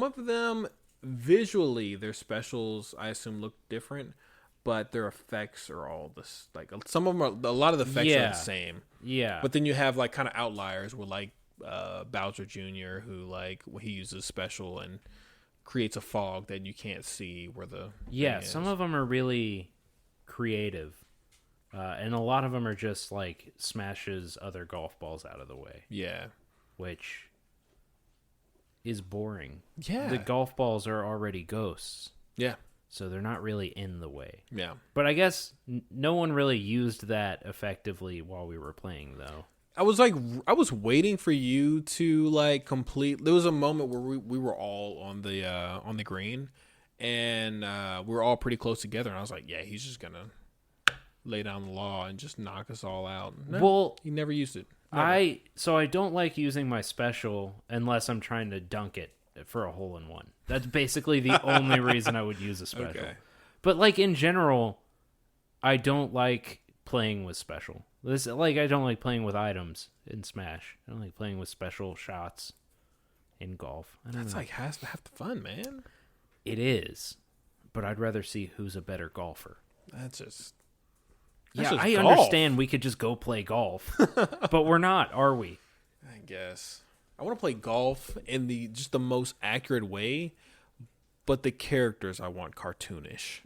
of them visually, their specials I assume look different, but their effects are all this, like, some of them are, a lot of the effects are the same. Yeah. But then you have like kind of outliers with like Bowser Jr., who like he uses special and creates a fog that you can't see where the some of them are really creative, and a lot of them are just like smashes other golf balls out of the way. Yeah. Which is boring. Yeah. The golf balls are already ghosts. Yeah. So they're not really in the way. Yeah. But I guess no one really used that effectively while we were playing, though. I was waiting for you to like complete. There was a moment where we were all on the green, and we were all pretty close together. And I was like, yeah, he's just gonna lay down the law and just knock us all out. No, well, he never used it. Never. I don't like using my special unless I'm trying to dunk it for a hole-in-one. That's basically the only reason I would use a special. Okay. But like in general, I don't like playing with special. I don't like playing with items in Smash. I don't like playing with special shots in golf. That's like has to have the fun, man. It is, but I'd rather see who's a better golfer. That's just I golf. understand we could just go play golf, but we're not, are we? I guess I want to play golf in the most accurate way, but the characters I want cartoonish.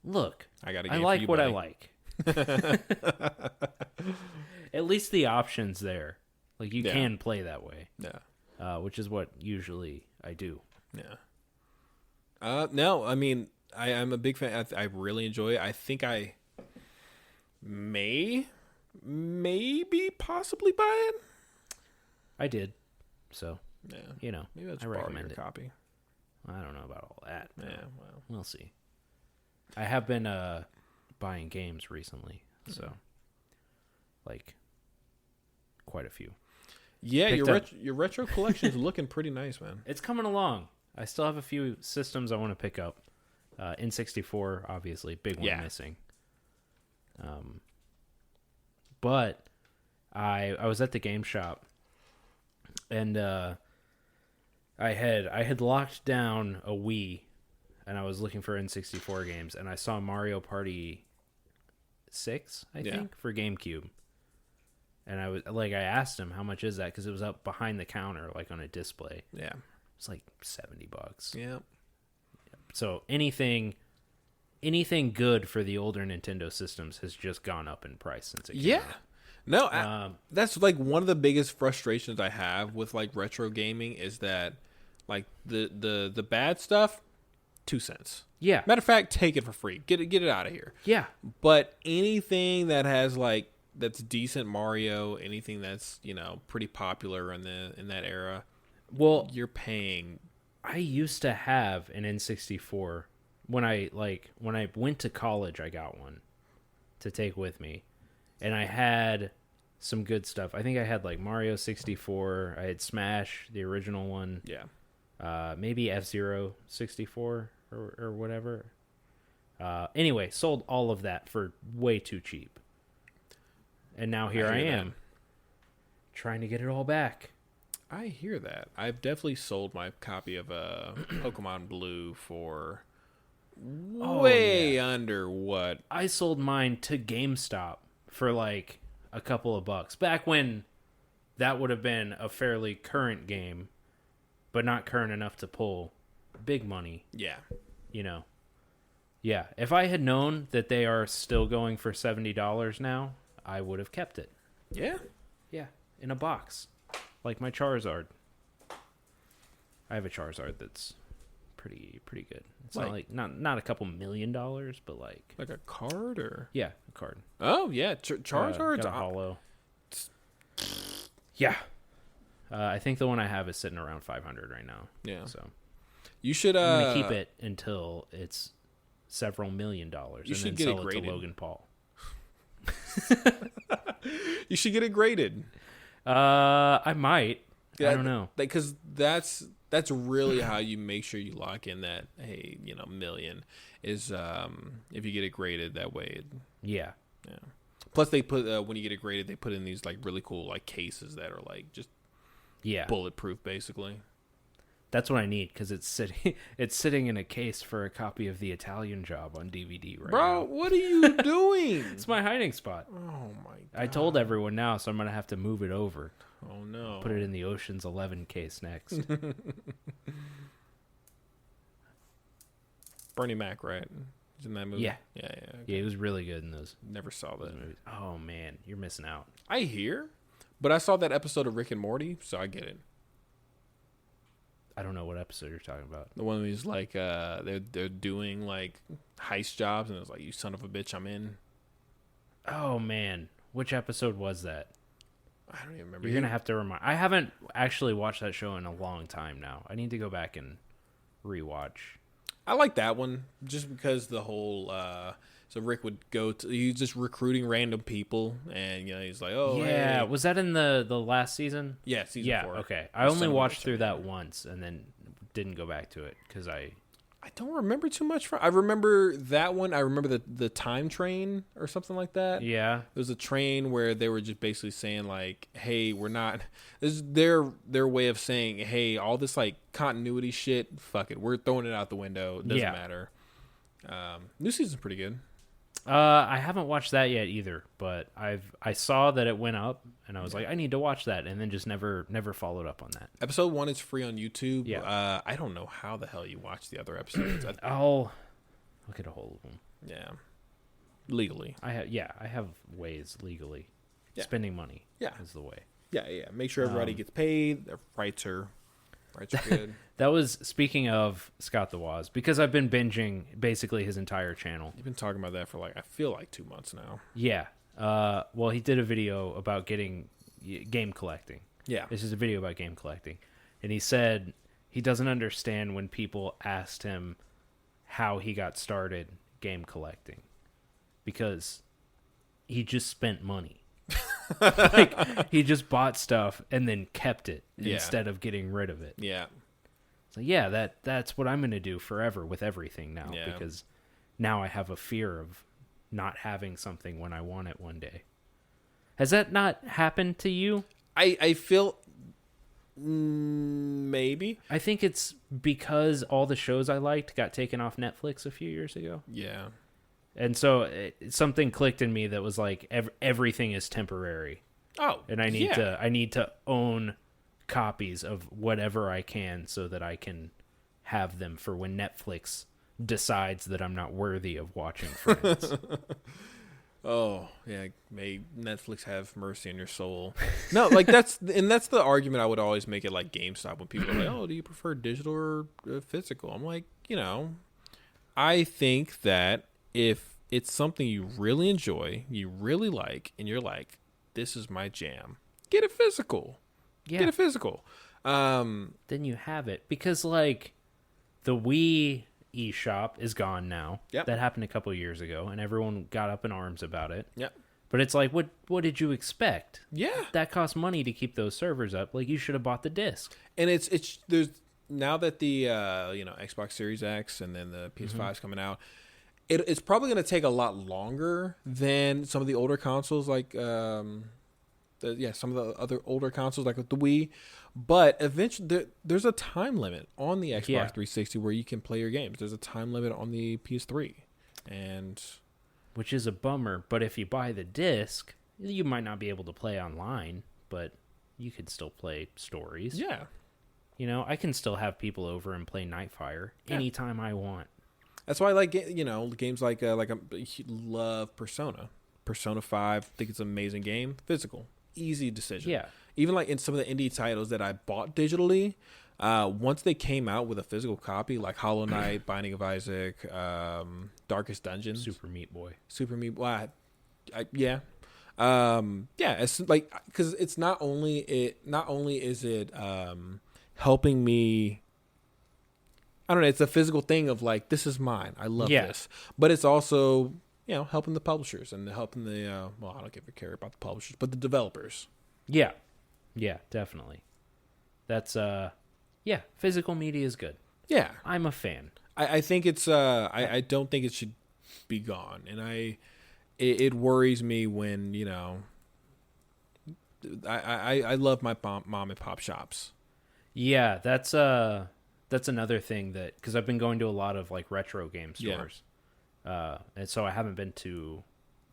Look, I got. I like what I like. At least the options there, like you can play that way. Yeah, which is what usually I do. Yeah. No, I mean I'm a big fan. I really enjoy it. I think I maybe possibly buy it. I did, so maybe I'll just I borrow recommend your it. copy. I don't know about all that. Yeah, well, We'll see. I have been buying games recently, so like quite a few. Yeah, Picked your retro collection is looking pretty nice, man. It's coming along. I still have a few systems I want to pick up. N64, obviously, big one missing. But I was at the game shop, and I had locked down a Wii, and I was looking for N64 games, and I saw Mario Party 6, I think, for GameCube. And I asked him how much is that, because it was up behind the counter, like on a display. Yeah, it's like $70. Yeah. So anything good for the older Nintendo systems has just gone up in price since it came out. No, that's like one of the biggest frustrations I have with like retro gaming is that like the bad stuff, 2 cents. Yeah. Matter of fact, take it for free. Get it out of here. Yeah. But anything that has like that's decent Mario, anything that's, pretty popular in that era, well, you're paying. I used to have an N64 when I went to college. I got one to take with me, and I had some good stuff. I think I had like Mario 64. I had Smash, the original one. Yeah. Maybe F-Zero 64 or whatever. Anyway, sold all of that for way too cheap. And now here I am trying to get it all back. I hear that. I've definitely sold my copy of Pokemon Blue for way under what. I sold mine to GameStop for like a couple of bucks. Back when that would have been a fairly current game, but not current enough to pull big money. Yeah. Yeah. If I had known that they are still going for $70 now, I would have kept it. Yeah? Yeah. In a box. Like my Charizard. I have a Charizard that's pretty good. It's not a couple $1 million, but like a card or? Yeah, a card. Oh, yeah. Charizard's got a hollow. Yeah. I think the one I have is sitting around 500 right now. Yeah. So you should I'm going to keep it until it's several $1 million you and then sell it to Logan Paul. You should get it graded. I might. Yeah, I don't know. Because that's really how you make sure you lock in that million is if you get it graded that way. Yeah. Plus they put when you get it graded, they put in these like really cool like cases that are like just bulletproof basically. That's what I need because it's sitting in a case for a copy of The Italian Job on DVD right now. Bro, what are you doing? It's my hiding spot. Oh my god. I told everyone now, so I'm going to have to move it over. Oh no. Put it in the Ocean's 11 case next. Bernie Mac, right? He's in that movie? Yeah. Yeah, okay. Yeah, he was really good in those Never saw that. movies. Oh man, you're missing out. I hear, but I saw that episode of Rick and Morty, so I get it. I don't know what episode you're talking about. The one who's like they're doing like heist jobs and it's like, you son of a bitch, I'm in. Oh man, which episode was that? I don't even remember. You're gonna have to remind. I haven't actually watched that show in a long time now. I need to go back and rewatch. I like that one just because the whole so Rick would he's just recruiting random people and he's like, oh yeah, hey. Was that in the last season? Yeah, season 4. Okay. I only watched through that once and then didn't go back to it because I don't remember too much from. I remember that one. I remember the time train or something like that. Yeah. It was a train where they were just basically saying like, "Hey, we're not." This is their way of saying, "Hey, all this like continuity shit, fuck it, we're throwing it out the window. It doesn't matter." New season's pretty good. I haven't watched that yet either, but I saw that it went up, and I was like, I need to watch that, and then just never followed up on that. Episode 1 is free on YouTube. Yeah. I don't know how the hell you watch the other episodes. I'll get a hold of them. Yeah, legally. I have ways legally. Yeah. Spending money. Yeah. Is the way. Yeah. Make sure everybody gets paid. Their rights are good. That was, speaking of Scott the Woz, because I've been binging basically his entire channel. You've been talking about that for like, I feel like 2 months now. Yeah. Well, he did a video about getting game collecting. Yeah. This is a video about game collecting. And he said he doesn't understand when people asked him how he got started game collecting. Because he just spent money. Like, he just bought stuff and then kept it instead of getting rid of it. Yeah. So yeah, that's what I'm going to do forever with everything now, Yeah. because now I have a fear of not having something when I want it one day. Has that not happened to you? I feel maybe. I think it's because all the shows I liked got taken off Netflix a few years ago. Yeah. And so something clicked in me that was like everything is temporary. Oh. And I need to own copies of whatever I can so that I can have them for when Netflix decides that I'm not worthy of watching Friends. Oh, yeah, may Netflix have mercy on your soul. No, like that's the argument I would always make at like GameStop when people are like, "Oh, do you prefer digital or physical?" I'm like, I think that if it's something you really enjoy, you really like, and you're like, "This is my jam," get it physical. Yeah. Get it physical. Then you have it, because like the Wii eShop is gone now. Yep. That happened a couple of years ago, and everyone got up in arms about it. Yeah. But it's like, what did you expect? Yeah. That costs money to keep those servers up. Like, you should have bought the disc. And it's there's now that the Xbox Series X and then the PS5 is coming out, it's probably going to take a lot longer than some of the older consoles, like some of the other older consoles, like with the Wii. But eventually, there's a time limit on the Xbox 360 where you can play your games. There's a time limit on the PS3, and which is a bummer. But if you buy the disc, you might not be able to play online, but you can still play stories. Yeah. I can still have people over and play Nightfire anytime I want. That's why I like games like I love Persona. Persona 5, think it's an amazing game. Physical, easy decision. Yeah. Even like in some of the indie titles that I bought digitally, once they came out with a physical copy, like Hollow Knight, Binding of Isaac, Darkest Dungeon, Super Meat Boy. It's like, because it's not only is it helping me. I don't know. It's a physical thing of like, this is mine. I love this, but it's also helping the publishers and helping the I don't give a care about the publishers, but the developers. Yeah. Yeah, definitely. That's physical media is good. Yeah. I'm a fan. I think it's I don't think it should be gone. And it worries me when, I love my mom and pop shops. Yeah, that's another thing that, because I've been going to a lot of like retro game stores. And so I haven't been to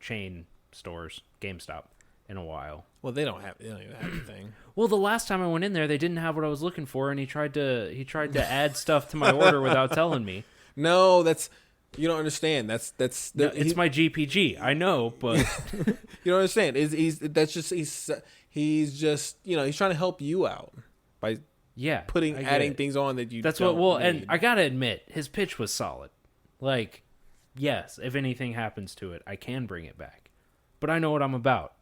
chain stores, GameStop, in a while. Well, they don't even have anything. Well, the last time I went in there, they didn't have what I was looking for, and he tried to add stuff to my order without telling me. No, you don't understand. It's my GPG. I know, but you don't understand. He's just he's trying to help you out by adding things on that you. That's don't what. Well, need. and I gotta admit, his pitch was solid. Like, yes, if anything happens to it, I can bring it back, but I know what I'm about.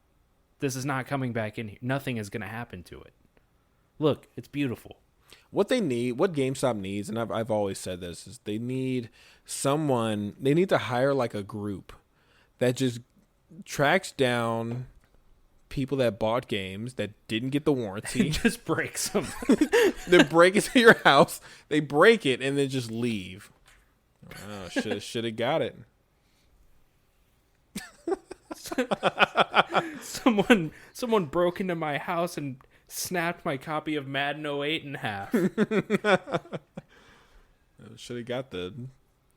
This is not coming back in here. Nothing is going to happen to it. Look, it's beautiful. What GameStop needs, and I've always said this, is they need to hire like a group that just tracks down people that bought games that didn't get the warranty. Just breaks them. They break into your house, they break it, and then just leave. Oh, should have got it. Someone broke into my house and snapped my copy of Madden '08 in half. Should have got the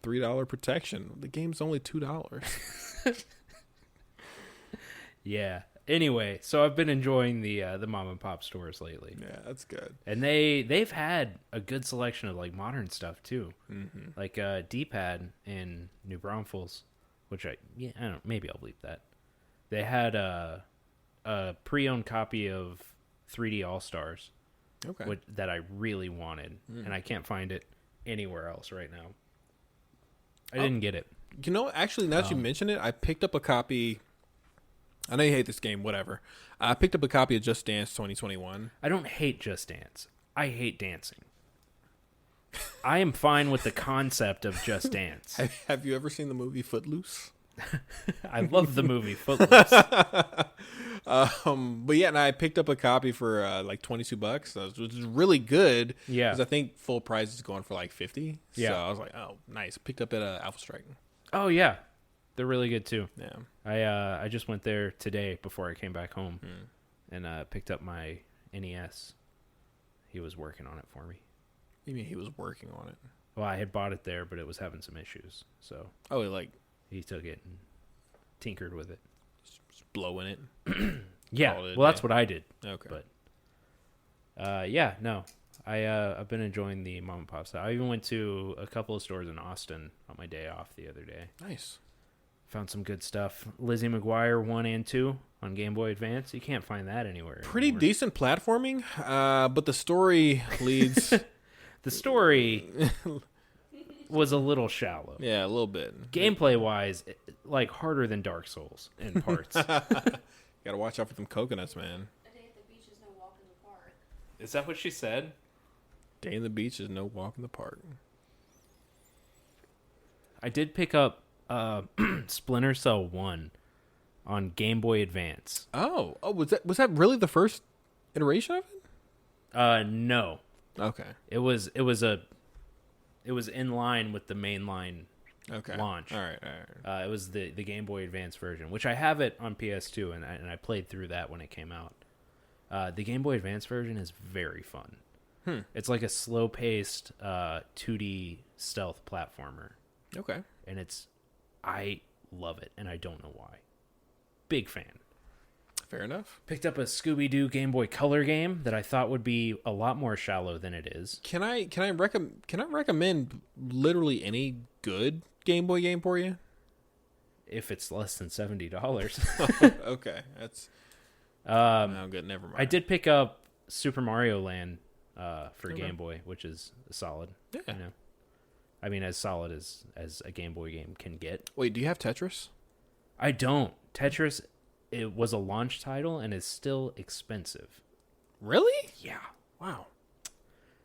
$3 protection. The game's only $2. Yeah. Anyway, so I've been enjoying the mom and pop stores lately. Yeah, that's good. And they've had a good selection of like modern stuff too. Mm-hmm. Like D-pad in New Braunfels, which I don't know, maybe I'll bleep that. They had a pre-owned copy of 3D All-Stars. Okay. That I really wanted, and I can't find it anywhere else right now. I didn't get it. You know, actually, now that you mention it, I picked up a copy. I know you hate this game, whatever. I picked up a copy of Just Dance 2021. I don't hate Just Dance. I hate dancing. I am fine with the concept of Just Dance. Have you ever seen the movie Footloose? I love the movie Footloose. But yeah, and I picked up a copy for like $22, which is really good. Yeah, because I think full price is going for like $50. Yeah, so I was like, oh, nice. Picked up at Alpha Strike. Oh yeah, they're really good too. Yeah, I just went there today before I came back home, and picked up my NES. He was working on it for me. You mean he was working on it? Well, I had bought it there, but it was having some issues, so he took it and tinkered with it. Just blowing it. Yeah, well, that's what I did. Okay. But I've been enjoying the mom and pop stuff. I even went to a couple of stores in Austin on my day off the other day. Nice. Found some good stuff. Lizzie McGuire 1 and 2 on Game Boy Advance. You can't find that anywhere Pretty anymore. decent platforming, but the story leads... The story was a little shallow. Yeah, a little bit. Gameplay-wise, like harder than Dark Souls in parts. Gotta watch out for them coconuts, man. A day at the beach is no walk in the park. Is that what she said? Day in the beach is no walk in the park. I did pick up Splinter Cell 1 on Game Boy Advance. Oh, was that really the first iteration of it? No. Okay. It was in line with the mainline launch. All right. It was the Game Boy Advance version, which I have it on PS2, and I played through that when it came out. The Game Boy Advance version is very fun. It's like a slow-paced 2D stealth platformer. Okay. And I love it, and I don't know why. Big fan. Fair enough. Picked up a Scooby-Doo Game Boy Color game that I thought would be a lot more shallow than it is. Can I recommend literally any good Game Boy game for you? If it's less than $70. Okay, that's no good. Never mind. I did pick up Super Mario Land for Game Boy, which is solid. Yeah. You know? I mean, as solid as a Game Boy game can get. Wait, do you have Tetris? I don't. Tetris, it was a launch title and is still expensive. Really? Yeah. Wow.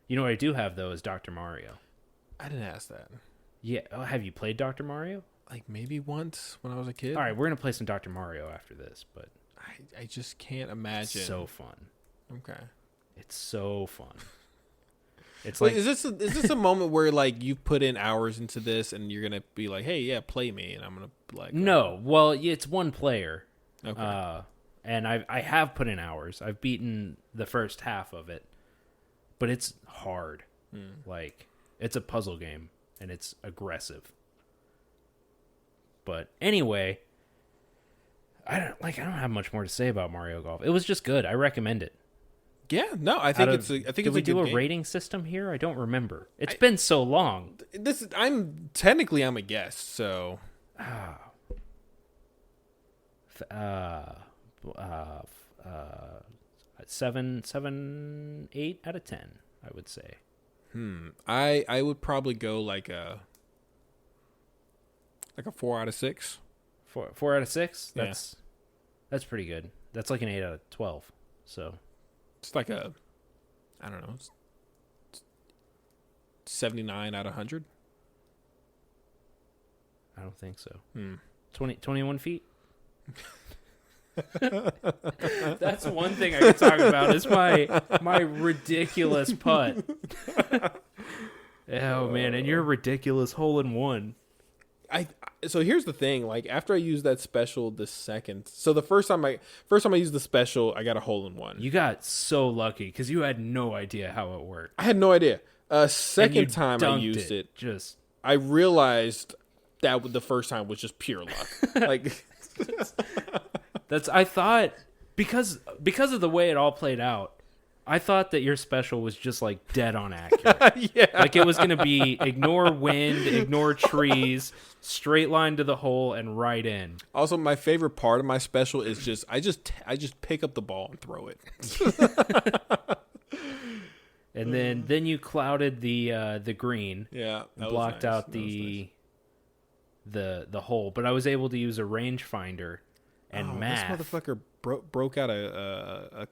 You know what I do have, though, is Dr. Mario. I didn't ask that. Yeah. Oh, have you played Dr. Mario? Like maybe once when I was a kid. All right, we're going to play some Dr. Mario after this, but I just can't imagine. it's so fun. Okay. It's so fun. It's Wait, like is this a moment where like you've put in hours into this and you're gonna be like, hey, yeah, play me, and I'm gonna be like, no. Well, it's one player. Okay. And I have put in hours. I've beaten the first half of it, but it's hard. Like it's a puzzle game and it's aggressive. But anyway, I don't have much more to say about Mario Golf. It was just good. I recommend it. Yeah, no, I think it's a Did good we do a game. rating system here? I don't remember. It's been so long. I'm a guest, so 7, 8 out of 10, I would say. I would probably go like a 4 out of 6. 4 out of 6. Yeah. That's pretty good. That's like an 8 out of 12. So It's like I don't know, 79 out of 100. I don't think so. 21 feet. That's one thing I can talk about is my ridiculous putt. Oh man, and your ridiculous hole in one. So here's the thing, like after I used that special the first time I used the special, I got a hole in one. You got so lucky because you had no idea how it worked. I had no idea. Second time I used it, I realized that the first time was just pure luck. Like I thought because of the way it all played out, I thought that your special was just like dead on accurate. Yeah. Like it was going to be ignore wind, ignore trees, straight line to the hole and right in. Also, my favorite part of my special is I just pick up the ball and throw it. And then you clouded the green. Yeah, that blocked was nice. out the hole, but I was able to use a rangefinder and math. This motherfucker broke out a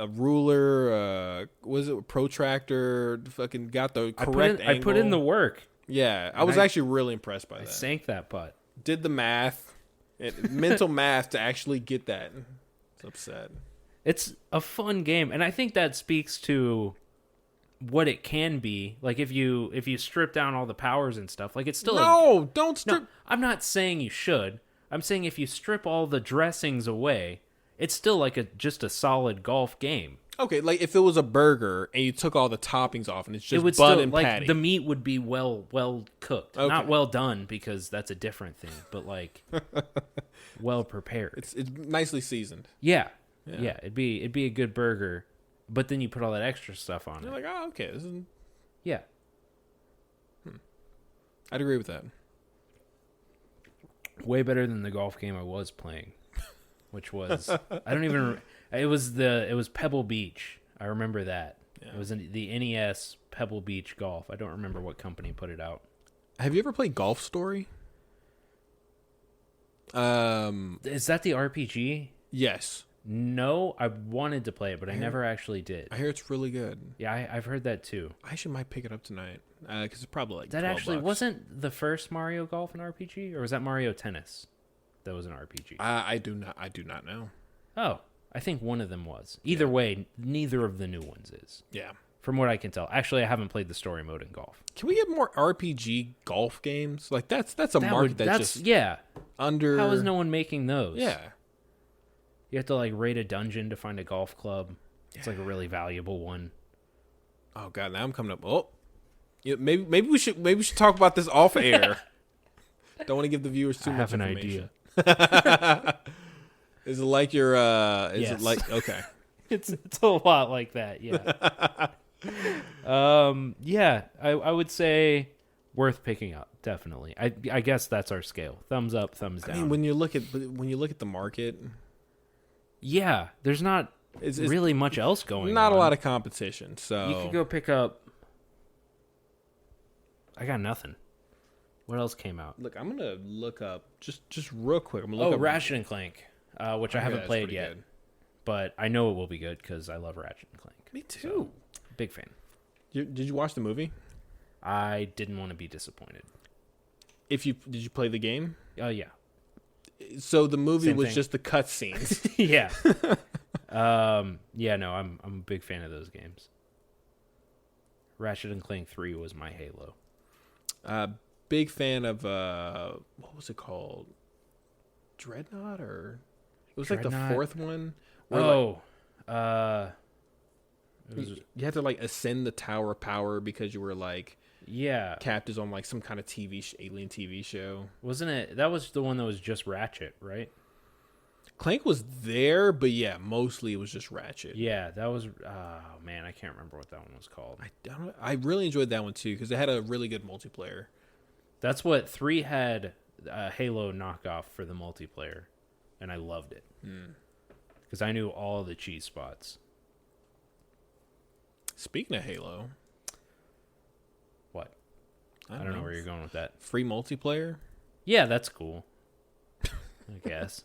ruler, was it a protractor? Fucking got the correct angle. I put in the work. Yeah, I was actually really impressed by that. I sank that putt. Did the math, mental math to actually get that. It's upset. It's a fun game, and I think that speaks to what it can be. Like if you strip down all the powers and stuff, like it's still don't strip. No, I'm not saying you should. I'm saying if you strip all the dressings away, it's still like just a solid golf game. Okay, like if it was a burger and you took all the toppings off and it's just bun still, and like, patty. The meat would be well cooked. Okay. Not well done because that's a different thing, but like well prepared. It's nicely seasoned. Yeah. It'd be a good burger, but then you put all that extra stuff on You're it. like, oh, okay, this is... Yeah. I'd agree with that. Way better than the golf game I was playing, which was it was Pebble Beach. I remember that. Yeah. It was the NES Pebble Beach Golf. I don't remember what company put it out. Have you ever played Golf Story? Is that the RPG? Yes. No, I wanted to play it, but I never actually did. I hear it's really good. Yeah, I've heard that too. I actually might pick it up tonight because it's probably like that. Actually, $12. Wasn't the first Mario Golf an RPG, or was that Mario Tennis? That was an RPG. I do not know. Oh, I think one of them was. Either way, neither of the new ones is. Yeah. From what I can tell. Actually, I haven't played the story mode in golf. Can we get more RPG golf games? Like that's a market that's just under. How is no one making those? Yeah. You have to like raid a dungeon to find a golf club. It's like a really valuable one. Oh god, now I'm coming up. Oh, yeah, maybe we should talk about this off air. Don't want to give the viewers too much information. I have an idea. Is it like your? Is yes. it like okay? It's a lot like that. Yeah. Yeah. I would say worth picking up. Definitely. I guess that's our scale. Thumbs up, thumbs down. I mean, when you look at the market. Yeah, there's not really much else going on. Not a lot of competition, so... You could go pick up... I got nothing. What else came out? Look, I'm going to look up, just real quick. I'm gonna look up Ratchet and Clank, which I haven't played yet. Good. But I know it will be good because I love Ratchet and Clank. Me too. So, big fan. Did you watch the movie? I didn't want to be disappointed. Did you play the game? Oh, yeah. So the movie Same was thing. just the cutscenes. Yeah. Yeah, no, I'm a big fan of those games. Ratchet and Clank 3 was my Halo. Big fan of what was it called? Dreadnought, or it was like the fourth one. Oh, you had to like ascend the Tower of Power because you were like captives on like some kind of alien TV show. Wasn't it? That was the one that was just Ratchet, right? Clank was there, but yeah, mostly it was just Ratchet. Yeah, that was. Oh man, I can't remember what that one was called. I really enjoyed that one too because it had a really good multiplayer. That's what 3 had a Halo knockoff for the multiplayer, and I loved it because I knew all the cheese spots. Speaking of Halo, what? I don't know where you're going with that. Free multiplayer? Yeah, that's cool. I guess.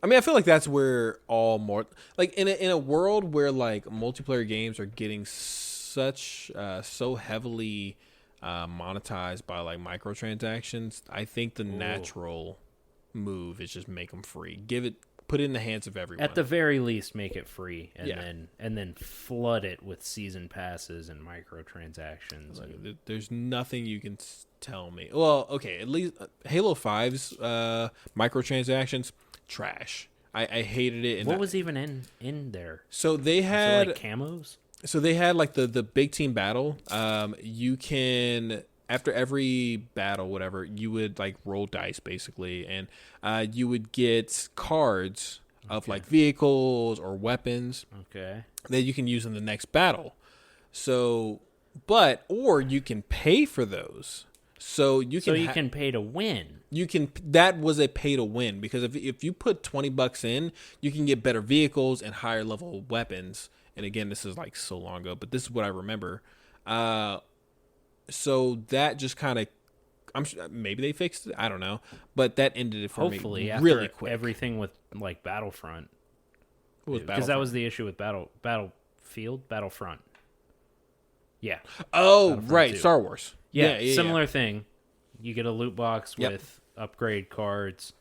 I mean, I feel like that's where all more like in a world where like multiplayer games are getting so heavily monetized by like microtransactions. I think the natural move is just make them free. Put it in the hands of everyone. At the very least, make it free, and Yeah. then flood it with season passes and microtransactions. Like, there's nothing you can tell me. Well, okay, at least Halo 5's microtransactions, trash. I hated it. And what was even in there? So they Was had it like camos? So they had like the big team battle. You can, after every battle, whatever, you would like roll dice basically, and you would get cards of like vehicles or weapons Okay. that you can use in the next battle. So, or you can pay for those. So you can pay to win. that was a pay to win, because if you put $20 in, you can get better vehicles and higher level weapons. And again, this is like so long ago, but this is what I remember. So that just kind of, I'm sure maybe they fixed it. I don't know, but that ended it for Hopefully, me after really quick. everything with like Battlefront, What was because that Battlefront? was the issue with Battlefront. Yeah, Oh, Battlefront right, 2. Star Wars. yeah, similar thing. You get a loot box Yep. with upgrade cards,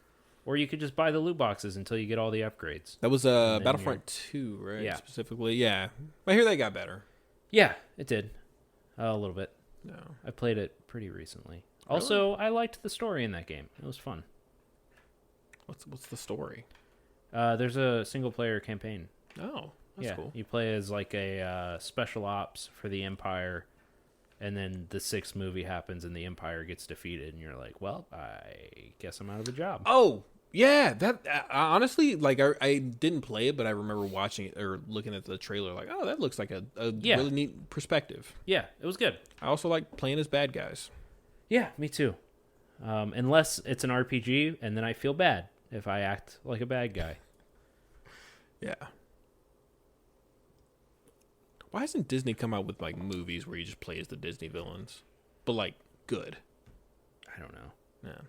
or you could just buy the loot boxes until you get all the upgrades. That was then Battlefront 2, right? Yeah. Specifically, yeah. I hear they got better. Yeah, it did a little bit. No. I played it pretty recently. Also, I liked the story in that game. It was fun. What's the story? There's a single player campaign. Oh, that's cool. You play as like a special ops for the Empire, and then the 6th movie happens and the Empire gets defeated, and you're like, well, I guess I'm out of a job. Oh, yeah. That honestly, like I didn't play it, but I remember watching it or looking at the trailer. Like, oh, that looks like a really neat perspective. Yeah, it was good. I also like playing as bad guys. Yeah, me too. Unless it's an RPG, and then I feel bad if I act like a bad guy. Yeah. Why hasn't Disney come out with like movies where you just play as the Disney villains, but like good? I don't know. Yeah.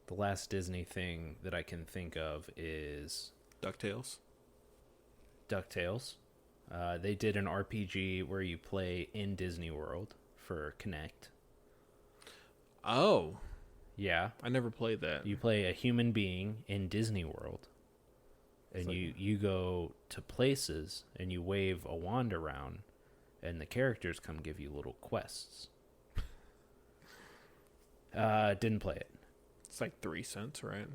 The last Disney thing that I can think of is DuckTales. DuckTales. They did an RPG where you play in Disney World for Connect. Oh, Yeah. I never played that. You play a human being in Disney World. And you go to places and you wave a wand around, and the characters come give you little quests. Didn't play it. It's like 3 cents, right?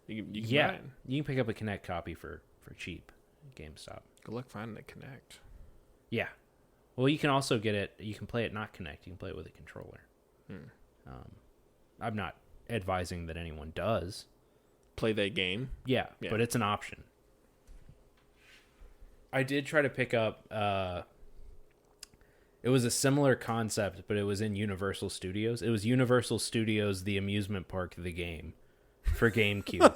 You can Yeah. buy it. You can pick up a Connect copy for cheap at GameStop. Good luck finding a Connect. Yeah. Well, you can also get it. You can play it not Connect. You can play it with a controller. I'm not advising that anyone does. Play that game. Yeah, Yeah. but it's an option. I did try to pick up. It was a similar concept, but it was in Universal Studios. It was Universal Studios, the amusement park, the game, for GameCube.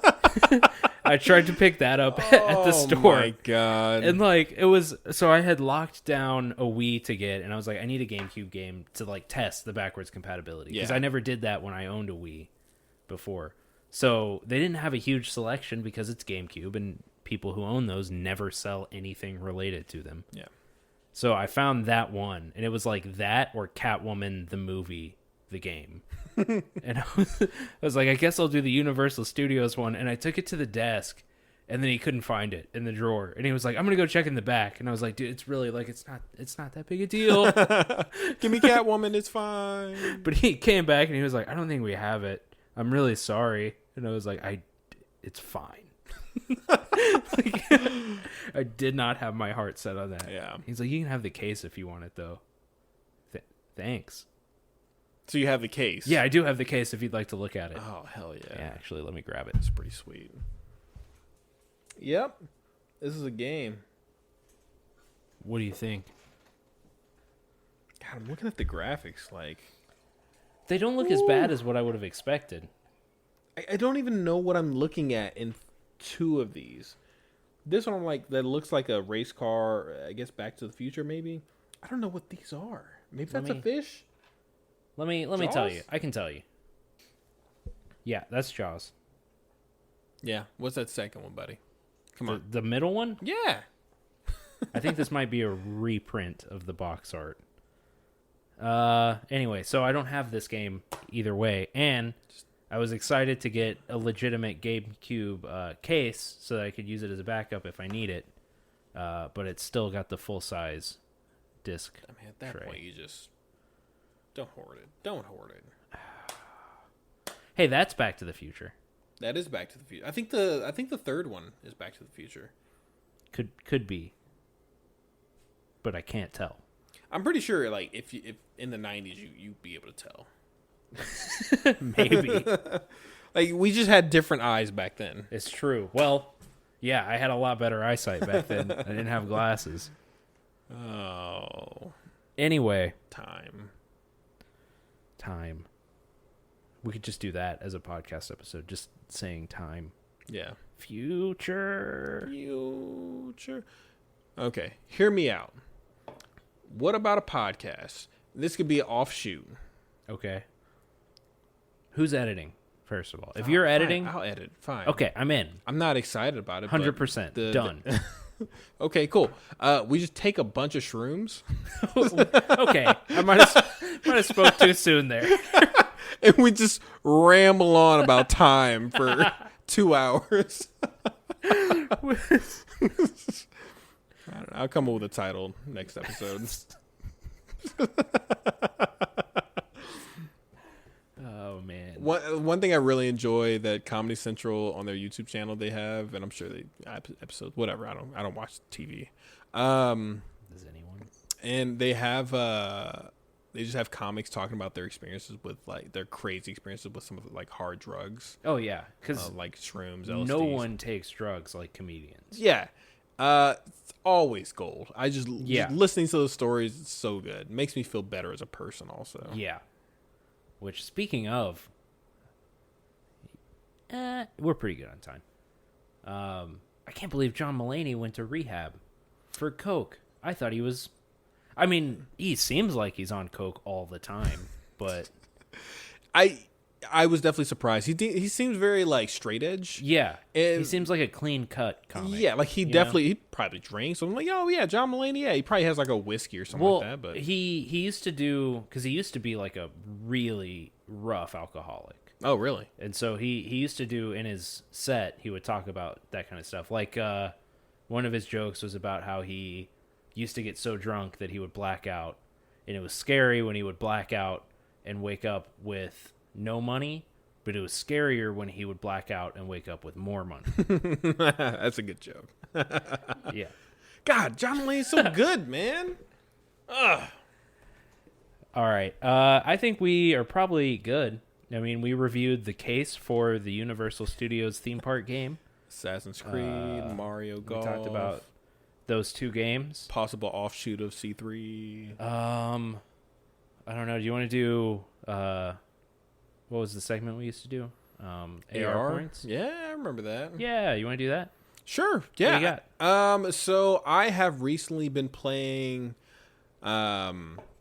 I tried to pick that up at the store. Oh my god! And like it was, so I had locked down a Wii to get, and I was like, I need a GameCube game to like test the backwards compatibility, because Yeah. I never did that when I owned a Wii before. So they didn't have a huge selection because it's GameCube, and people who own those never sell anything related to them. Yeah. So I found that one, and it was like that or Catwoman the movie, the game. And I was like, I guess I'll do the Universal Studios one. And I took it to the desk, and then he couldn't find it in the drawer. And he was like, I'm gonna go check in the back. And I was like, dude, it's really like it's not that big a deal. Give me Catwoman, it's fine. But he came back and he was like, I don't think we have it. I'm really sorry. And I was like, it's fine. Like, I did not have my heart set on that. Yeah. He's like, you can have the case if you want it, though. Thanks. So you have the case. Yeah, I do have the case if you'd like to look at it. Oh hell yeah! Yeah, actually, let me grab it. It's pretty sweet. Yep. This is a game. What do you think? God, I'm looking at the graphics. Like, They don't look as bad as what I would have expected. I don't even know what I'm looking at in 2 of these. This one, I'm like, that looks like a race car. I guess Back to the Future, maybe. I don't know what these are. Maybe that's a fish. Let me Jaws? tell you. I can tell you. Yeah, that's Jaws. Yeah. What's that second one, buddy? Come on. The middle one? Yeah. I think this might be a reprint of the box art. Anyway, so I don't have this game either way, and I was excited to get a legitimate GameCube case so that I could use it as a backup if I need it. But it's still got the full size disc. I mean, at that tray. point, you just don't hoard it. Don't hoard it. Hey, that's Back to the Future. That is Back to the Future. I think the third one is Back to the Future. Could be, but I can't tell. I'm pretty sure, like, if in the 90s you'd be able to tell. Maybe. Like, we just had different eyes back then. It's true. Well, yeah, I had a lot better eyesight back then. I didn't have glasses. Oh. Anyway. Time. We could just do that as a podcast episode, just saying time. Yeah. Future. Okay, hear me out. What about a podcast? This could be an offshoot. Okay. Who's editing, first of all? If you're editing... I'll edit. Fine. Okay, I'm in. I'm not excited about it. 100%. Done. Okay, cool. We just take a bunch of shrooms. Okay. I might have spoke too soon there. And we just ramble on about time for 2 hours. I don't know. I'll come up with a title next episode. Oh, man. One thing I really enjoy that Comedy Central on their YouTube channel they have, and I'm sure they episodes whatever. I don't watch TV. Does anyone? And they have they just have comics talking about their experiences with like their crazy experiences with some of like hard drugs. Oh yeah, because like shrooms, LSDs. No one takes drugs like comedians. Yeah, it's always gold. Just listening to those stories, it's so good. It makes me feel better as a person, also. Yeah. Which, speaking of, we're pretty good on time. I can't believe John Mulaney went to rehab for coke. I thought he was. I mean, he seems like he's on coke all the time, but I was definitely surprised. He seems very like straight edge. Yeah, and he seems like a clean cut comic. Yeah, like he probably drinks. So I'm like, oh yeah, John Mulaney. Yeah, he probably has like a whiskey or something like that. But he used to do because he used to be like a really rough alcoholic. Oh really? And so he used to do in his set. He would talk about that kind of stuff. Like one of his jokes was about how he used to get so drunk that he would black out, and it was scary when he would black out and wake up with no money, but it was scarier when he would black out and wake up with more money. That's a good joke. Yeah. God, John Mulaney's so good, man. Ugh. All right. I think we are probably good. I mean, we reviewed the case for the Universal Studios theme park game. Assassin's Creed, Mario Golf. We talked about those two games. Possible offshoot of C3. I don't know. Do you want to do what was the segment we used to do? AR points? Yeah, I remember that. Yeah, you want to do that? Sure. Yeah. What do you got? So I have recently been playing a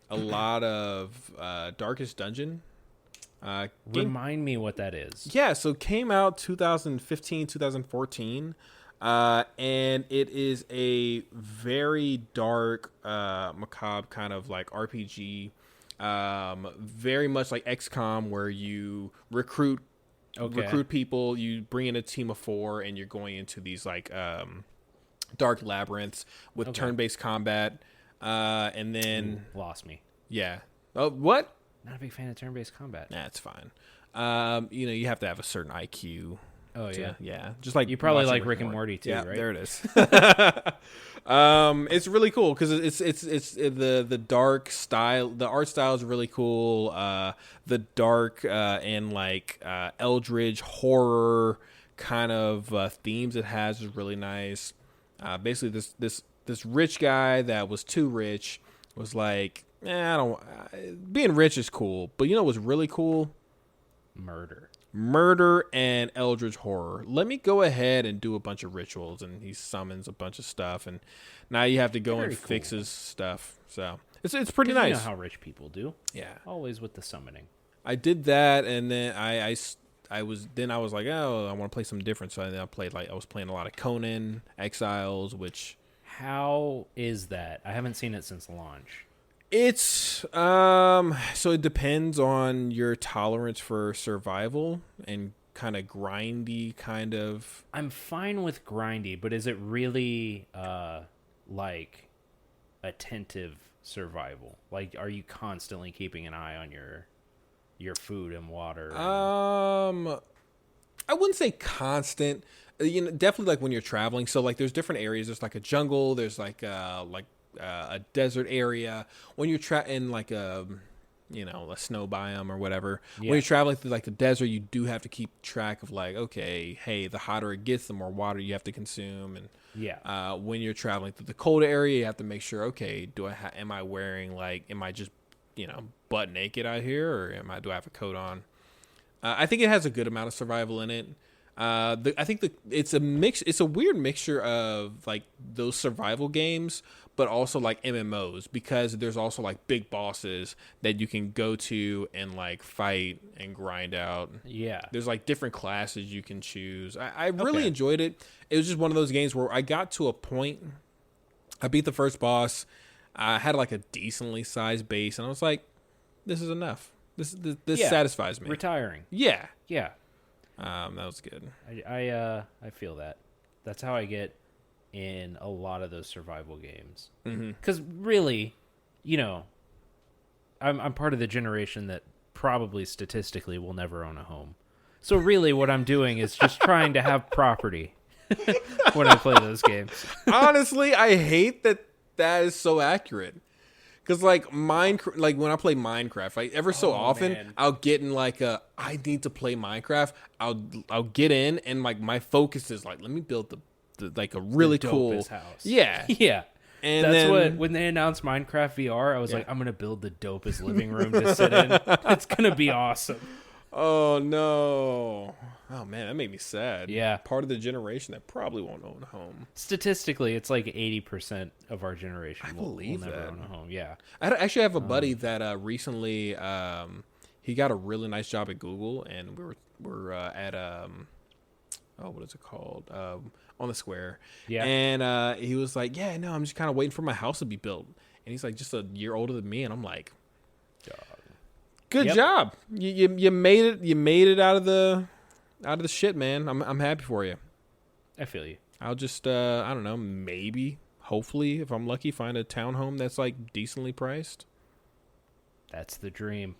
lot of Darkest Dungeon. Remind me what that is. Yeah, so it came out 2015, 2014. And it is a very dark, macabre kind of like RPG. Very much like XCOM, where you recruit people, you bring in a team of 4, and you're going into these like dark labyrinths with turn-based combat. And then lost me. Yeah. Oh, what? Not a big fan of turn-based combat. Nah, it's fine. You have to have a certain IQ. Oh yeah, yeah. Just like you probably like Rick and Morty too, yeah, right? There it is. It's really cool because it's the dark style. The art style is really cool. The dark and like eldritch horror kind of themes it has is really nice. Basically, this rich guy that was too rich was like, being rich is cool, but you know what's really cool? Murder and eldritch horror. Let me go ahead and do a bunch of rituals, and he summons a bunch of stuff, and now you have to go and fix his stuff. So it's pretty nice. You know how rich people do. Yeah, always with the summoning. I did that, and then I was like, oh, I want to play something different. So I was playing a lot of Conan Exiles, which. How is that? I haven't seen it since launch. It's so it depends on your tolerance for survival and kind of grindy kind of. I'm fine with grindy, but is it really like attentive survival? Like, are you constantly keeping an eye on your food and water? I wouldn't say constant. Definitely like when you're traveling. So like, there's different areas. There's like a jungle. There's like a desert area. When you're in like a snow biome or whatever. Yeah. When you're traveling through like the desert, you do have to keep track of like, okay, hey, the hotter it gets, the more water you have to consume. And Yeah. when you're traveling through the colder area, you have to make sure, okay, am I wearing am I just butt naked out here, or do I have a coat on? I think it has a good amount of survival in it. I think it's a mix. It's a weird mixture of like those survival games, but also like MMOs, because there's also like big bosses that you can go to and like fight and grind out. Yeah. There's like different classes you can choose. I really Okay. enjoyed it. It was just one of those games where I got to a point. I beat the first boss. I had like a decently sized base, and I was like, "This is enough. This Yeah. satisfies me." Retiring. Yeah, Yeah. that was good. I feel that. That's how I get in a lot of those survival games. Mm-hmm. Because really, I'm part of the generation that probably statistically will never own a home. So really, what I'm doing is just trying to have property when I play those games. Honestly, I hate that is so accurate. Cause like like when I play Minecraft, like ever so often, man. I'll get in like I need to play Minecraft. I'll get in, and like my focus is like, let me build the like a really The cool dopest house. Yeah, Yeah. and That's then, what, when they announced Minecraft VR, I was Yeah. like, I'm going to build the dopest living room to sit in. It's going to be awesome. Oh no! Oh man, that made me sad. Yeah. Part of the generation that probably won't own a home. Statistically, it's like 80% of our generation will believe never that. own a home. Yeah. I actually have a buddy that recently he got a really nice job at Google, and we're at what is it called, on the square. Yeah. And he was like, yeah, no, I'm just kind of waiting for my house to be built. And he's like just a year older than me, and I'm like, good Yep. job. You made it. You made it out of the shit, man. I'm happy for you. I feel you. I'll just I don't know, maybe, hopefully, if I'm lucky, find a townhome that's like decently priced. That's the dream.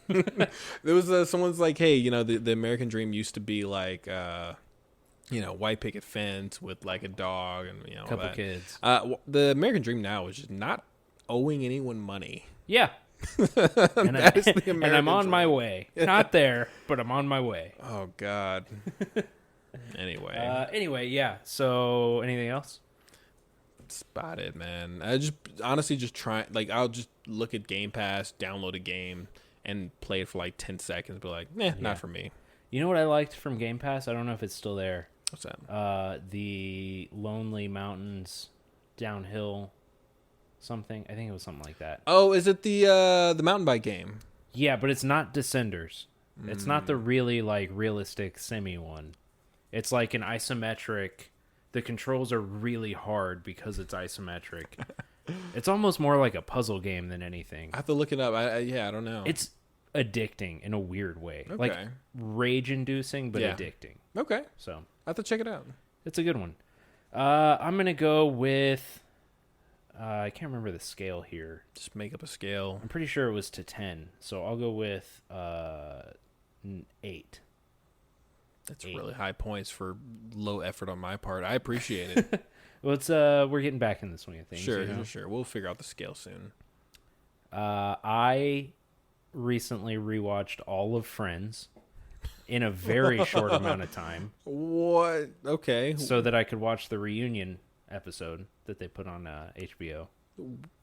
There was someone's like, hey, the American dream used to be like white picket fence with like a dog and all Couple that. kids. The American dream now is just not owing anyone money. Yeah. And, That is the and I'm American on dream. my way. Not there, but I'm on my way. Oh God. Anyway, Anyway, yeah. So, anything else? that's about it, man. I just honestly just try, like, I'll just look at Game Pass, download a game, and play it for like 10 seconds. Be like, Yeah. not for me. You know what I liked from Game Pass? I don't know if it's still there. What's that? The Lonely Mountains Downhill something. I think it was something like that. Oh, is it the mountain bike game? Yeah, but it's not Descenders. It's not the really like realistic semi one. It's like an isometric. The controls are really hard because it's isometric. It's almost more like a puzzle game than anything. I have to look it up. I don't know. It's addicting in a weird way. Okay. Like rage-inducing, but Yeah. addicting. Okay. So I have to check it out. it's a good one. I'm going to go with... I can't remember the scale here. Just make up a scale. I'm pretty sure it was to 10. So I'll go with 8. That's 8. really high points for low effort on my part. I appreciate it. Well, it's we're getting back in the swing of things. Sure, you know? sure. We'll figure out the scale soon. I recently rewatched all of Friends in a very short amount of time What? Okay. so that I could watch the reunion episode that they put on HBO.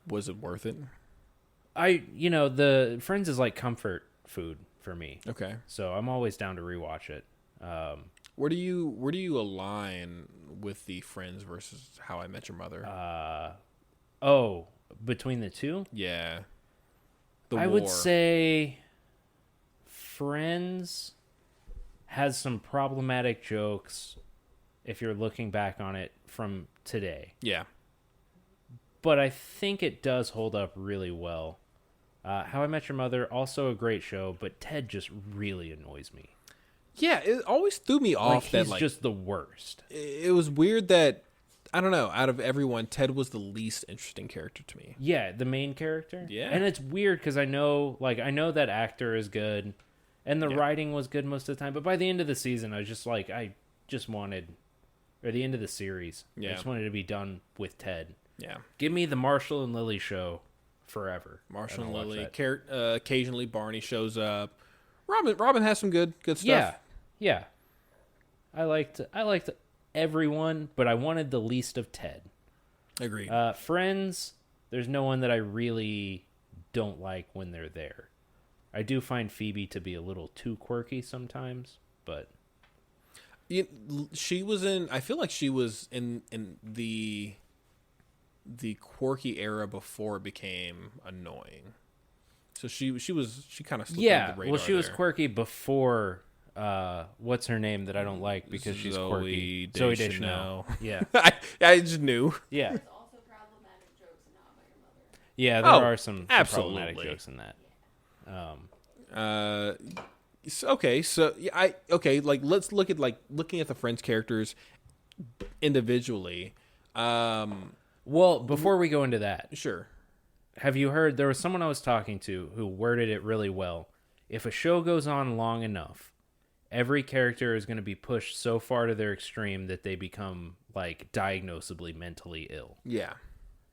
Was it worth it? The Friends is like comfort food for me. Okay. So I'm always down to rewatch it. Where do you align with the Friends versus How I Met Your Mother? Between the two? Yeah. I would say Friends has some problematic jokes if you're looking back on it from today. Yeah. but I think it does hold up really well. How I Met Your Mother, also a great show, but Ted just really annoys me. Yeah, it always threw me off He's that like just the worst. it was weird that I don't know, out of everyone, Ted was the least interesting character to me. Yeah, the main character. Yeah. And it's weird because I know that actor is good and the writing was good most of the time, but by the end of the season I was just like or the end of the series, I just wanted to be done with Ted. Yeah. Give me the Marshall and Lily show forever. Marshall and Lily. Occasionally Barney shows up. Robin has some good stuff. Yeah. I liked everyone, but I wanted the least of Ted. Agreed. Friends, there's no one that I really don't like when they're there. I do find Phoebe to be a little too quirky sometimes, but she was in. I feel like she was in the quirky era before it became annoying. So she kind of slipped under the radar. Well, she was there. quirky before. What's her name that I don't like because she's quirky? Zoe Deschanel. Yeah, I just knew. Yeah, There's also problematic jokes in How I Met Your Mother. yeah. There are some absolutely. problematic jokes in that. Like let's look at looking at the Friends characters individually. Well, before we go into that, Sure. have you heard? There was someone I was talking to who worded it really well. If a show goes on long enough, every character is going to be pushed so far to their extreme that they become like diagnosably mentally ill. Yeah.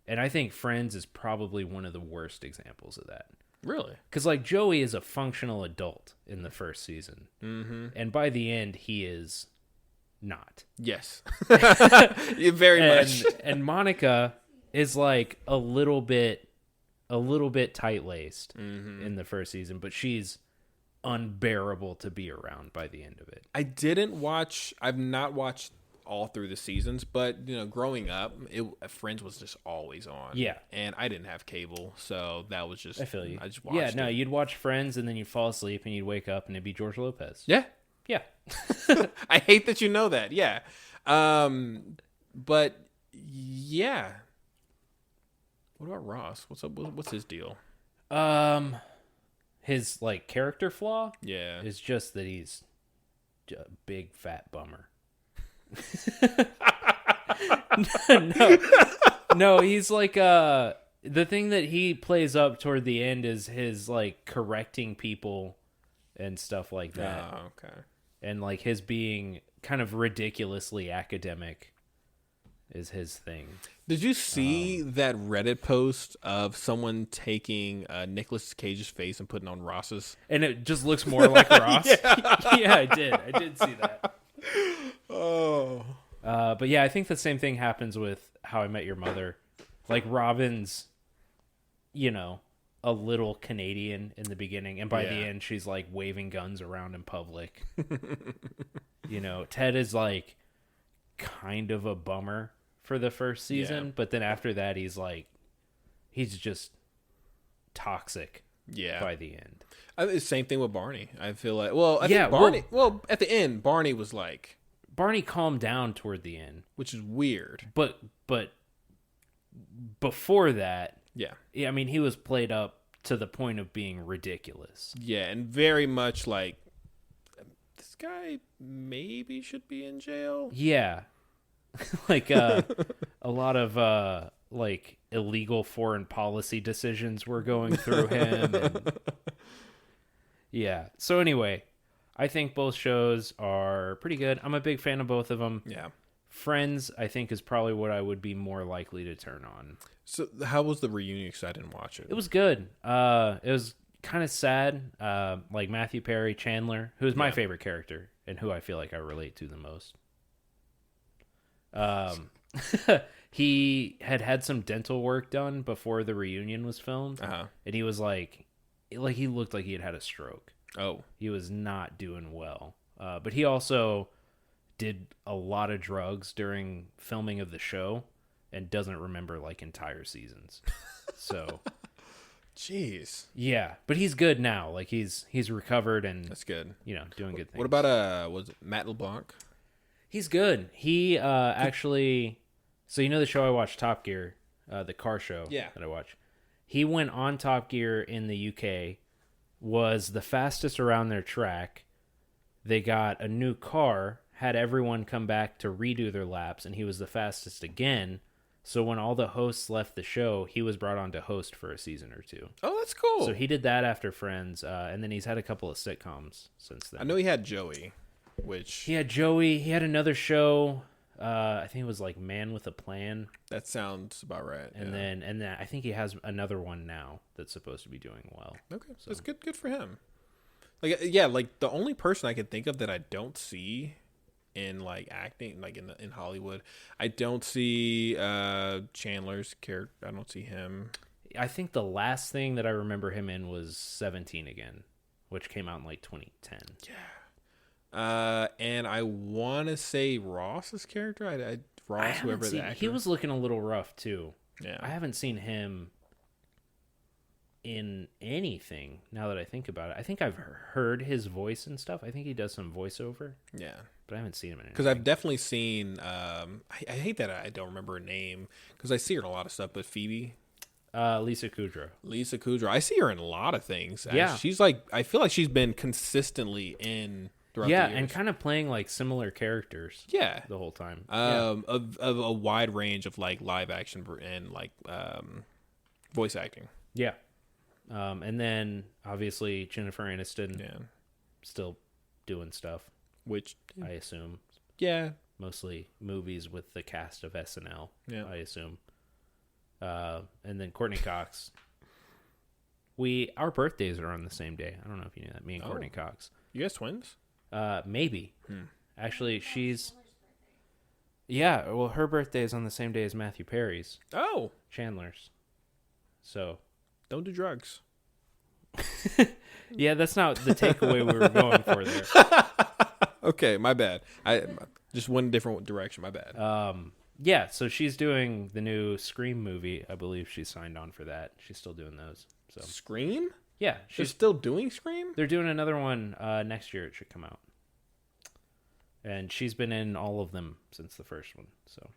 And I think Friends is probably one of the worst examples of that. Really? Because like Joey is a functional adult in the first season, and by the end he is not. Yes. Very much. And Monica is like a little bit tight-laced in the first season, but she's unbearable to be around by the end of it. I've not watched all through the seasons, but growing up, Friends was just always on. Yeah. And I didn't have cable, so that was just I feel you. I just watched it. You'd watch Friends and then you'd fall asleep and you'd wake up and it'd be George Lopez. Yeah. Yeah. I hate that you know that. Yeah. But yeah. What about Ross? What's up? What's his deal? His like character flaw Yeah. is just that he's a big fat bummer. No, he's like the thing that he plays up toward the end is his like correcting people and stuff like that. Oh, okay. And like his being kind of ridiculously academic is his thing. Did you see that Reddit post of someone taking Nicolas Cage's face and putting on Ross's? And it just looks more like Ross. Yeah, I did see that. Oh. But yeah, I think the same thing happens with How I Met Your Mother. Like Robin's, a little Canadian in the beginning, and by the end she's like waving guns around in public. Ted is like kind of a bummer for the first season, but then after that he's just toxic. Yeah. By the end. The same thing with Barney. I feel like, at the end, Barney was like... Barney calmed down toward the end. Which is weird. But before that... Yeah. I mean, he was played up to the point of being ridiculous. Yeah, and very much like, this guy maybe should be in jail. Yeah. Like, a lot of, like, illegal foreign policy decisions were going through him. And... Yeah. So anyway, I think both shows are pretty good. I'm a big fan of both of them. Yeah. Friends, I think, is probably what I would be more likely to turn on. So how was the reunion? Because I didn't watch it. It was good. It was kind of sad. Like Matthew Perry, Chandler, who is my favorite character and who I feel like I relate to the most. He had some dental work done before the reunion was filmed. And he was like he looked like he had a stroke. Oh. He was not doing well. But he also did a lot of drugs during filming of the show and doesn't remember like entire seasons. So jeez. Yeah, but he's good now. Like he's recovered and that's good. Doing good things. What about was it Matt LeBlanc? He's good. He actually, so the show I watched, Top Gear, the car show Yeah. that I watch. He went on Top Gear in the UK, was the fastest around their track. They got a new car, had everyone come back to redo their laps, and he was the fastest again. So when all the hosts left the show, he was brought on to host for a season or two. Oh, that's cool. So he did that after Friends, and then he's had a couple of sitcoms since then. I know he had Joey, which... He had Joey. He had another show. I think it was like Man with a Plan. That sounds about right. And then I think he has another one now that's supposed to be doing well. Okay, so that's good for him. Like, yeah, like the only person I can think of that I don't see in like acting, like in Hollywood, I don't see Chandler's character. I don't see him. I think the last thing that I remember him in was 17 Again, which came out in like 2010. Yeah. And I want to say Ross's character. Ross, whoever the actor. He was looking a little rough too. Yeah. I haven't seen him in anything now that I think about it. I think I've heard his voice and stuff. I think he does some voiceover. Yeah. But I haven't seen him in anything. Because I've definitely seen, I hate that I don't remember her name because I see her in a lot of stuff, but Phoebe. Lisa Kudrow. Lisa Kudrow. I see her in a lot of things. Yeah. She's like, I feel like she's been consistently in throughout the years. And kind of playing like similar characters. Yeah. The whole time. Of a wide range of like live action and like voice acting. Yeah. And then obviously Jennifer Aniston. Yeah. Still doing stuff. Which I assume. Yeah. Mostly movies with the cast of SNL. Yeah. I assume. And then Courtney Cox. Our birthdays are on the same day. I don't know if you knew that. Me and Courtney Cox. You guys twins? Maybe. Actually, yeah, well, her birthday is on the same day as Matthew Perry's. Oh. Chandler's. So. Don't do drugs. Yeah, that's not the takeaway we were going for there. Okay, my bad. I just went a different direction. My bad. Yeah, so she's doing the new Scream movie. I believe she's signed on for that. She's still doing those. So Scream? yeah, She's still doing Scream? They're doing another one next year. It should come out. And she's been in all of them since the first one. So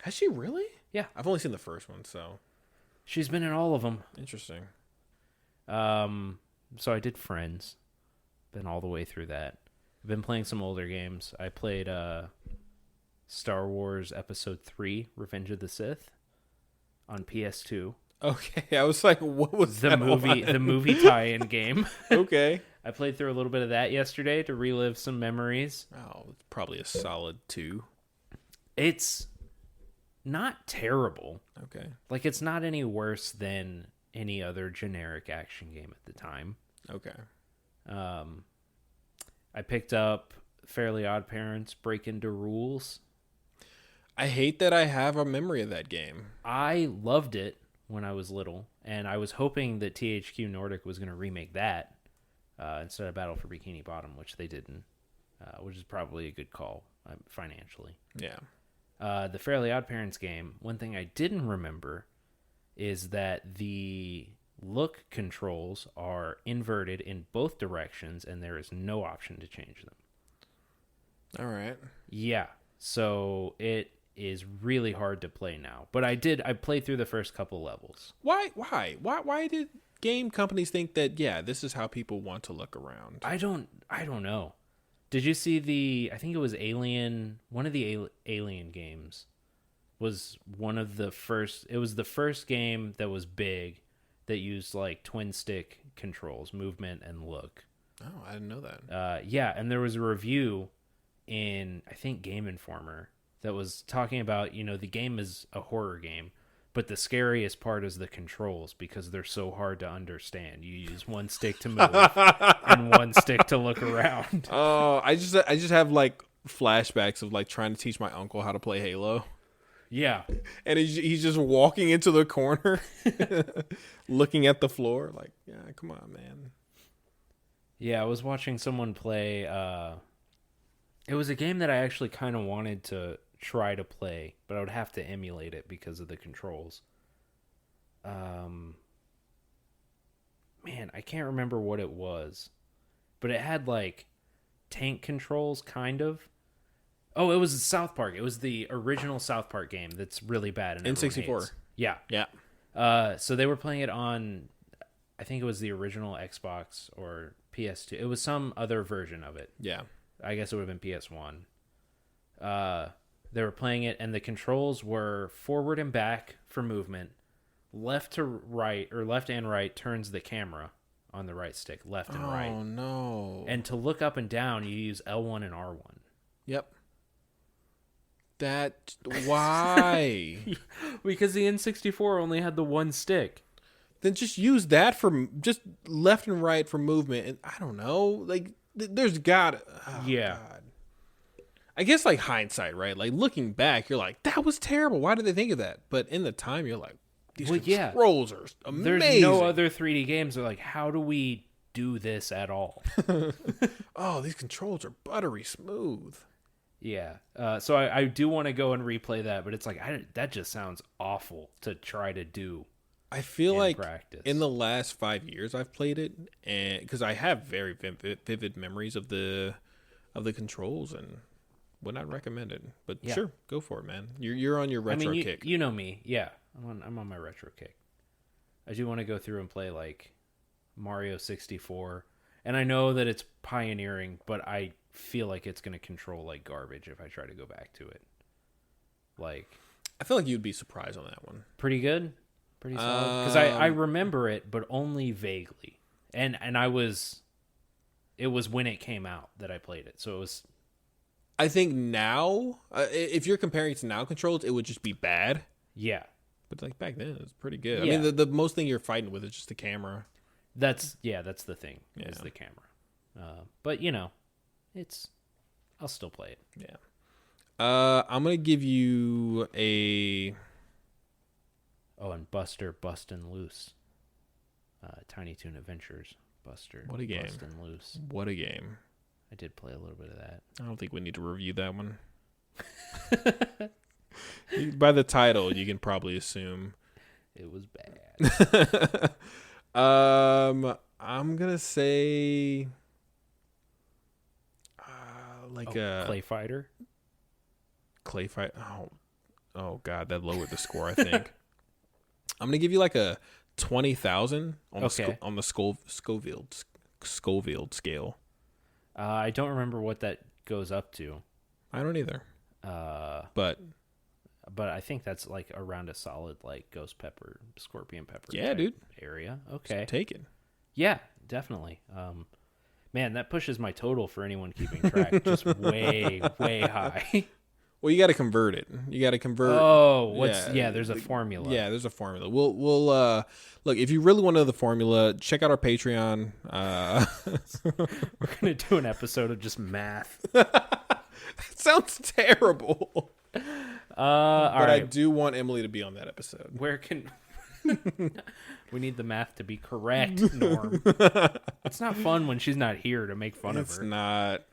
Has she really? Yeah. I've only seen the first one, so she's been in all of them. interesting. So I did Friends. Been all the way through that. I've been playing some older games. I played Star Wars Episode 3, Revenge of the Sith on PS2. Okay, I was like, what was The that movie on? the movie tie-in game. Okay. I played through a little bit of that yesterday to relive some memories. Oh, it's probably a solid 2. It's not terrible. Okay. Like, it's not any worse than any other generic action game at the time. Okay. I picked up Fairly Odd Parents Break Into Rules. I hate that I have a memory of that game. I loved it when I was little, and I was hoping that THQ Nordic was going to remake that instead of Battle for Bikini Bottom, which they didn't, which is probably a good call financially. Yeah. The Fairly Odd Parents game, one thing I didn't remember is that the look controls are inverted in both directions, and there is no option to change them. All right. Yeah, so it is really hard to play now. But I played through the first couple levels. Why did game companies think that, yeah, this is how people want to look around? I don't know. Did you see I think it was Alien, one of the Alien games was one of the first, it was the first game that was big that used like twin stick controls, movement and look. Oh, I didn't know that. Yeah, and there was a review in, I think, Game Informer that was talking about, the game is a horror game, but the scariest part is the controls because they're so hard to understand. You use one stick to move and one stick to look around. Oh, I just have like flashbacks of like trying to teach my uncle how to play Halo. Yeah. And he's just walking into the corner, looking at the floor like, yeah, come on, man. Yeah, I was watching someone play. It was a game that I actually kind of wanted to try to play, but I would have to emulate it because of the controls. Man, I can't remember what it was, but it had like tank controls, kind of. Oh, it was South Park. It was the original South Park game that's really bad. And N64. Yeah. Yeah. So they were playing it on, I think it was the original Xbox or PS2. It was some other version of it. Yeah. I guess it would have been PS1. They were playing it, and the controls were forward and back for movement, left to right, or left and right turns the camera on the right stick, left and right. Oh, no. And to look up and down, you use L1 and R1. Yep. Why? Because the N64 only had the one stick. Then just use that for just left and right for movement. And I don't know, like there's God. I guess like hindsight, right? Like looking back, you're like, that was terrible. Why did they think of that? But in the time, you're like, these controls are amazing. There's no other 3D games. They're like, how do we do this at all? Oh, these controls are buttery smooth. Yeah. So I do want to go and replay that, but it's like that just sounds awful to try to do. I feel like practice. In the last 5 years I've played it, and because I have very vivid memories of the controls, and would not recommend it. But sure, go for it, man. You're on your retro kick. You know me, yeah. I'm on my retro kick. I do want to go through and play like Mario 64, and I know that it's pioneering, but I feel like it's going to control like garbage if I try to go back to it. Like, I feel like you'd be surprised on that one. Pretty good. Pretty solid, because I remember it, but only vaguely, and it was when it came out that I played it, so it was. I think now, if you're comparing it to now controls, it would just be bad. Yeah, but like back then, it was pretty good. Yeah. I mean, the most thing you're fighting with is just the camera. That's the thing. Yeah. Is the camera, but I'll still play it. Yeah. I'm gonna give you a. Oh, and Buster Bustin' Loose. Tiny Toon Adventures. Buster. What a game. Bustin' Loose. What a game. I did play a little bit of that. I don't think we need to review that one. By the title, you can probably assume. It was bad. I'm going to say... Clay Fighter? Clay Fight. Oh, God, that lowered the score, I think. I'm gonna give you like a 20,000 on the Scoville scale. I don't remember what that goes up to. I don't either. But I think that's like around a solid like ghost pepper, scorpion pepper. Yeah, dude. Area. Okay. Take it. Yeah, definitely. Man, that pushes my total for anyone keeping track just way high. Well, you got to convert it. You got to convert. Oh, there's a formula. Yeah, there's a formula. We'll look, if you really want to know the formula, check out our Patreon. We're going to do an episode of just math. That sounds terrible. But right. I do want Emily to be on that episode. Where can we need the math to be correct, Norm? It's not fun when she's not here to make fun of her. It's not.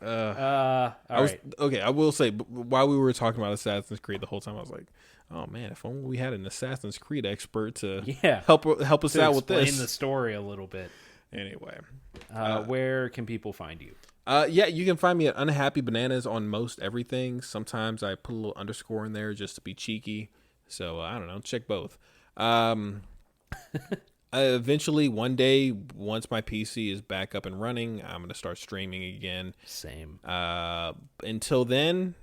Okay, I will say, while we were talking about Assassin's Creed the whole time, I was like, oh man, if only we had an Assassin's Creed expert to help us out with this. Explain the story a little bit. Anyway, where can people find you? You can find me at Unhappy Bananas on most everything. Sometimes I put a little underscore in there just to be cheeky. So I don't know. Check both. Eventually, one day, once my PC is back up and running, I'm going to start streaming again. Same. Until then,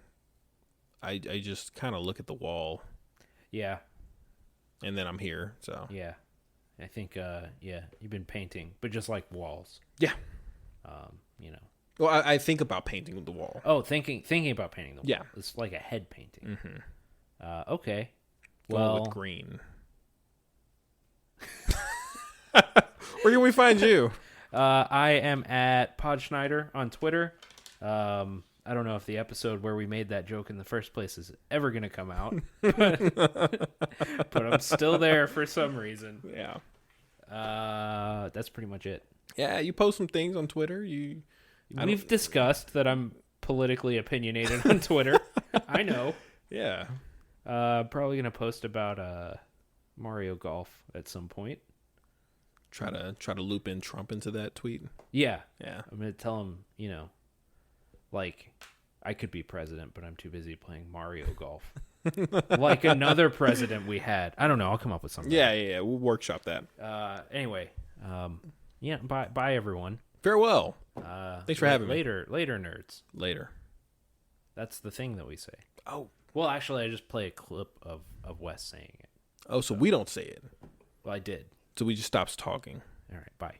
I just kind of look at the wall. Yeah. And then I'm here. So yeah, I think you've been painting, but just like walls. Yeah. Well, I think about painting the wall. Oh, thinking about painting the wall. Yeah. It's like a head painting. Mm-hmm. Okay. Well, with green. Where can we find you? I am at Pod Schneider on Twitter. I don't know if the episode where we made that joke in the first place is ever going to come out, but I'm still there for some reason. Yeah. That's pretty much it. Yeah, you post some things on Twitter. We've discussed that I'm politically opinionated on Twitter. I know. Yeah. Probably going to post about Mario Golf at some point. Try to loop in Trump into that tweet. Yeah. Yeah. I'm going to tell him, like, I could be president, but I'm too busy playing Mario Golf. like another president we had. I don't know. I'll come up with something. Yeah. We'll workshop that. Anyway, yeah. Bye, everyone. Farewell. Thanks for having me. Later, nerds. Later. That's the thing that we say. Oh. Well, actually, I just play a clip of Wes saying it. Oh, so we don't say it. Well, I did. So we just stops talking. All right. Bye.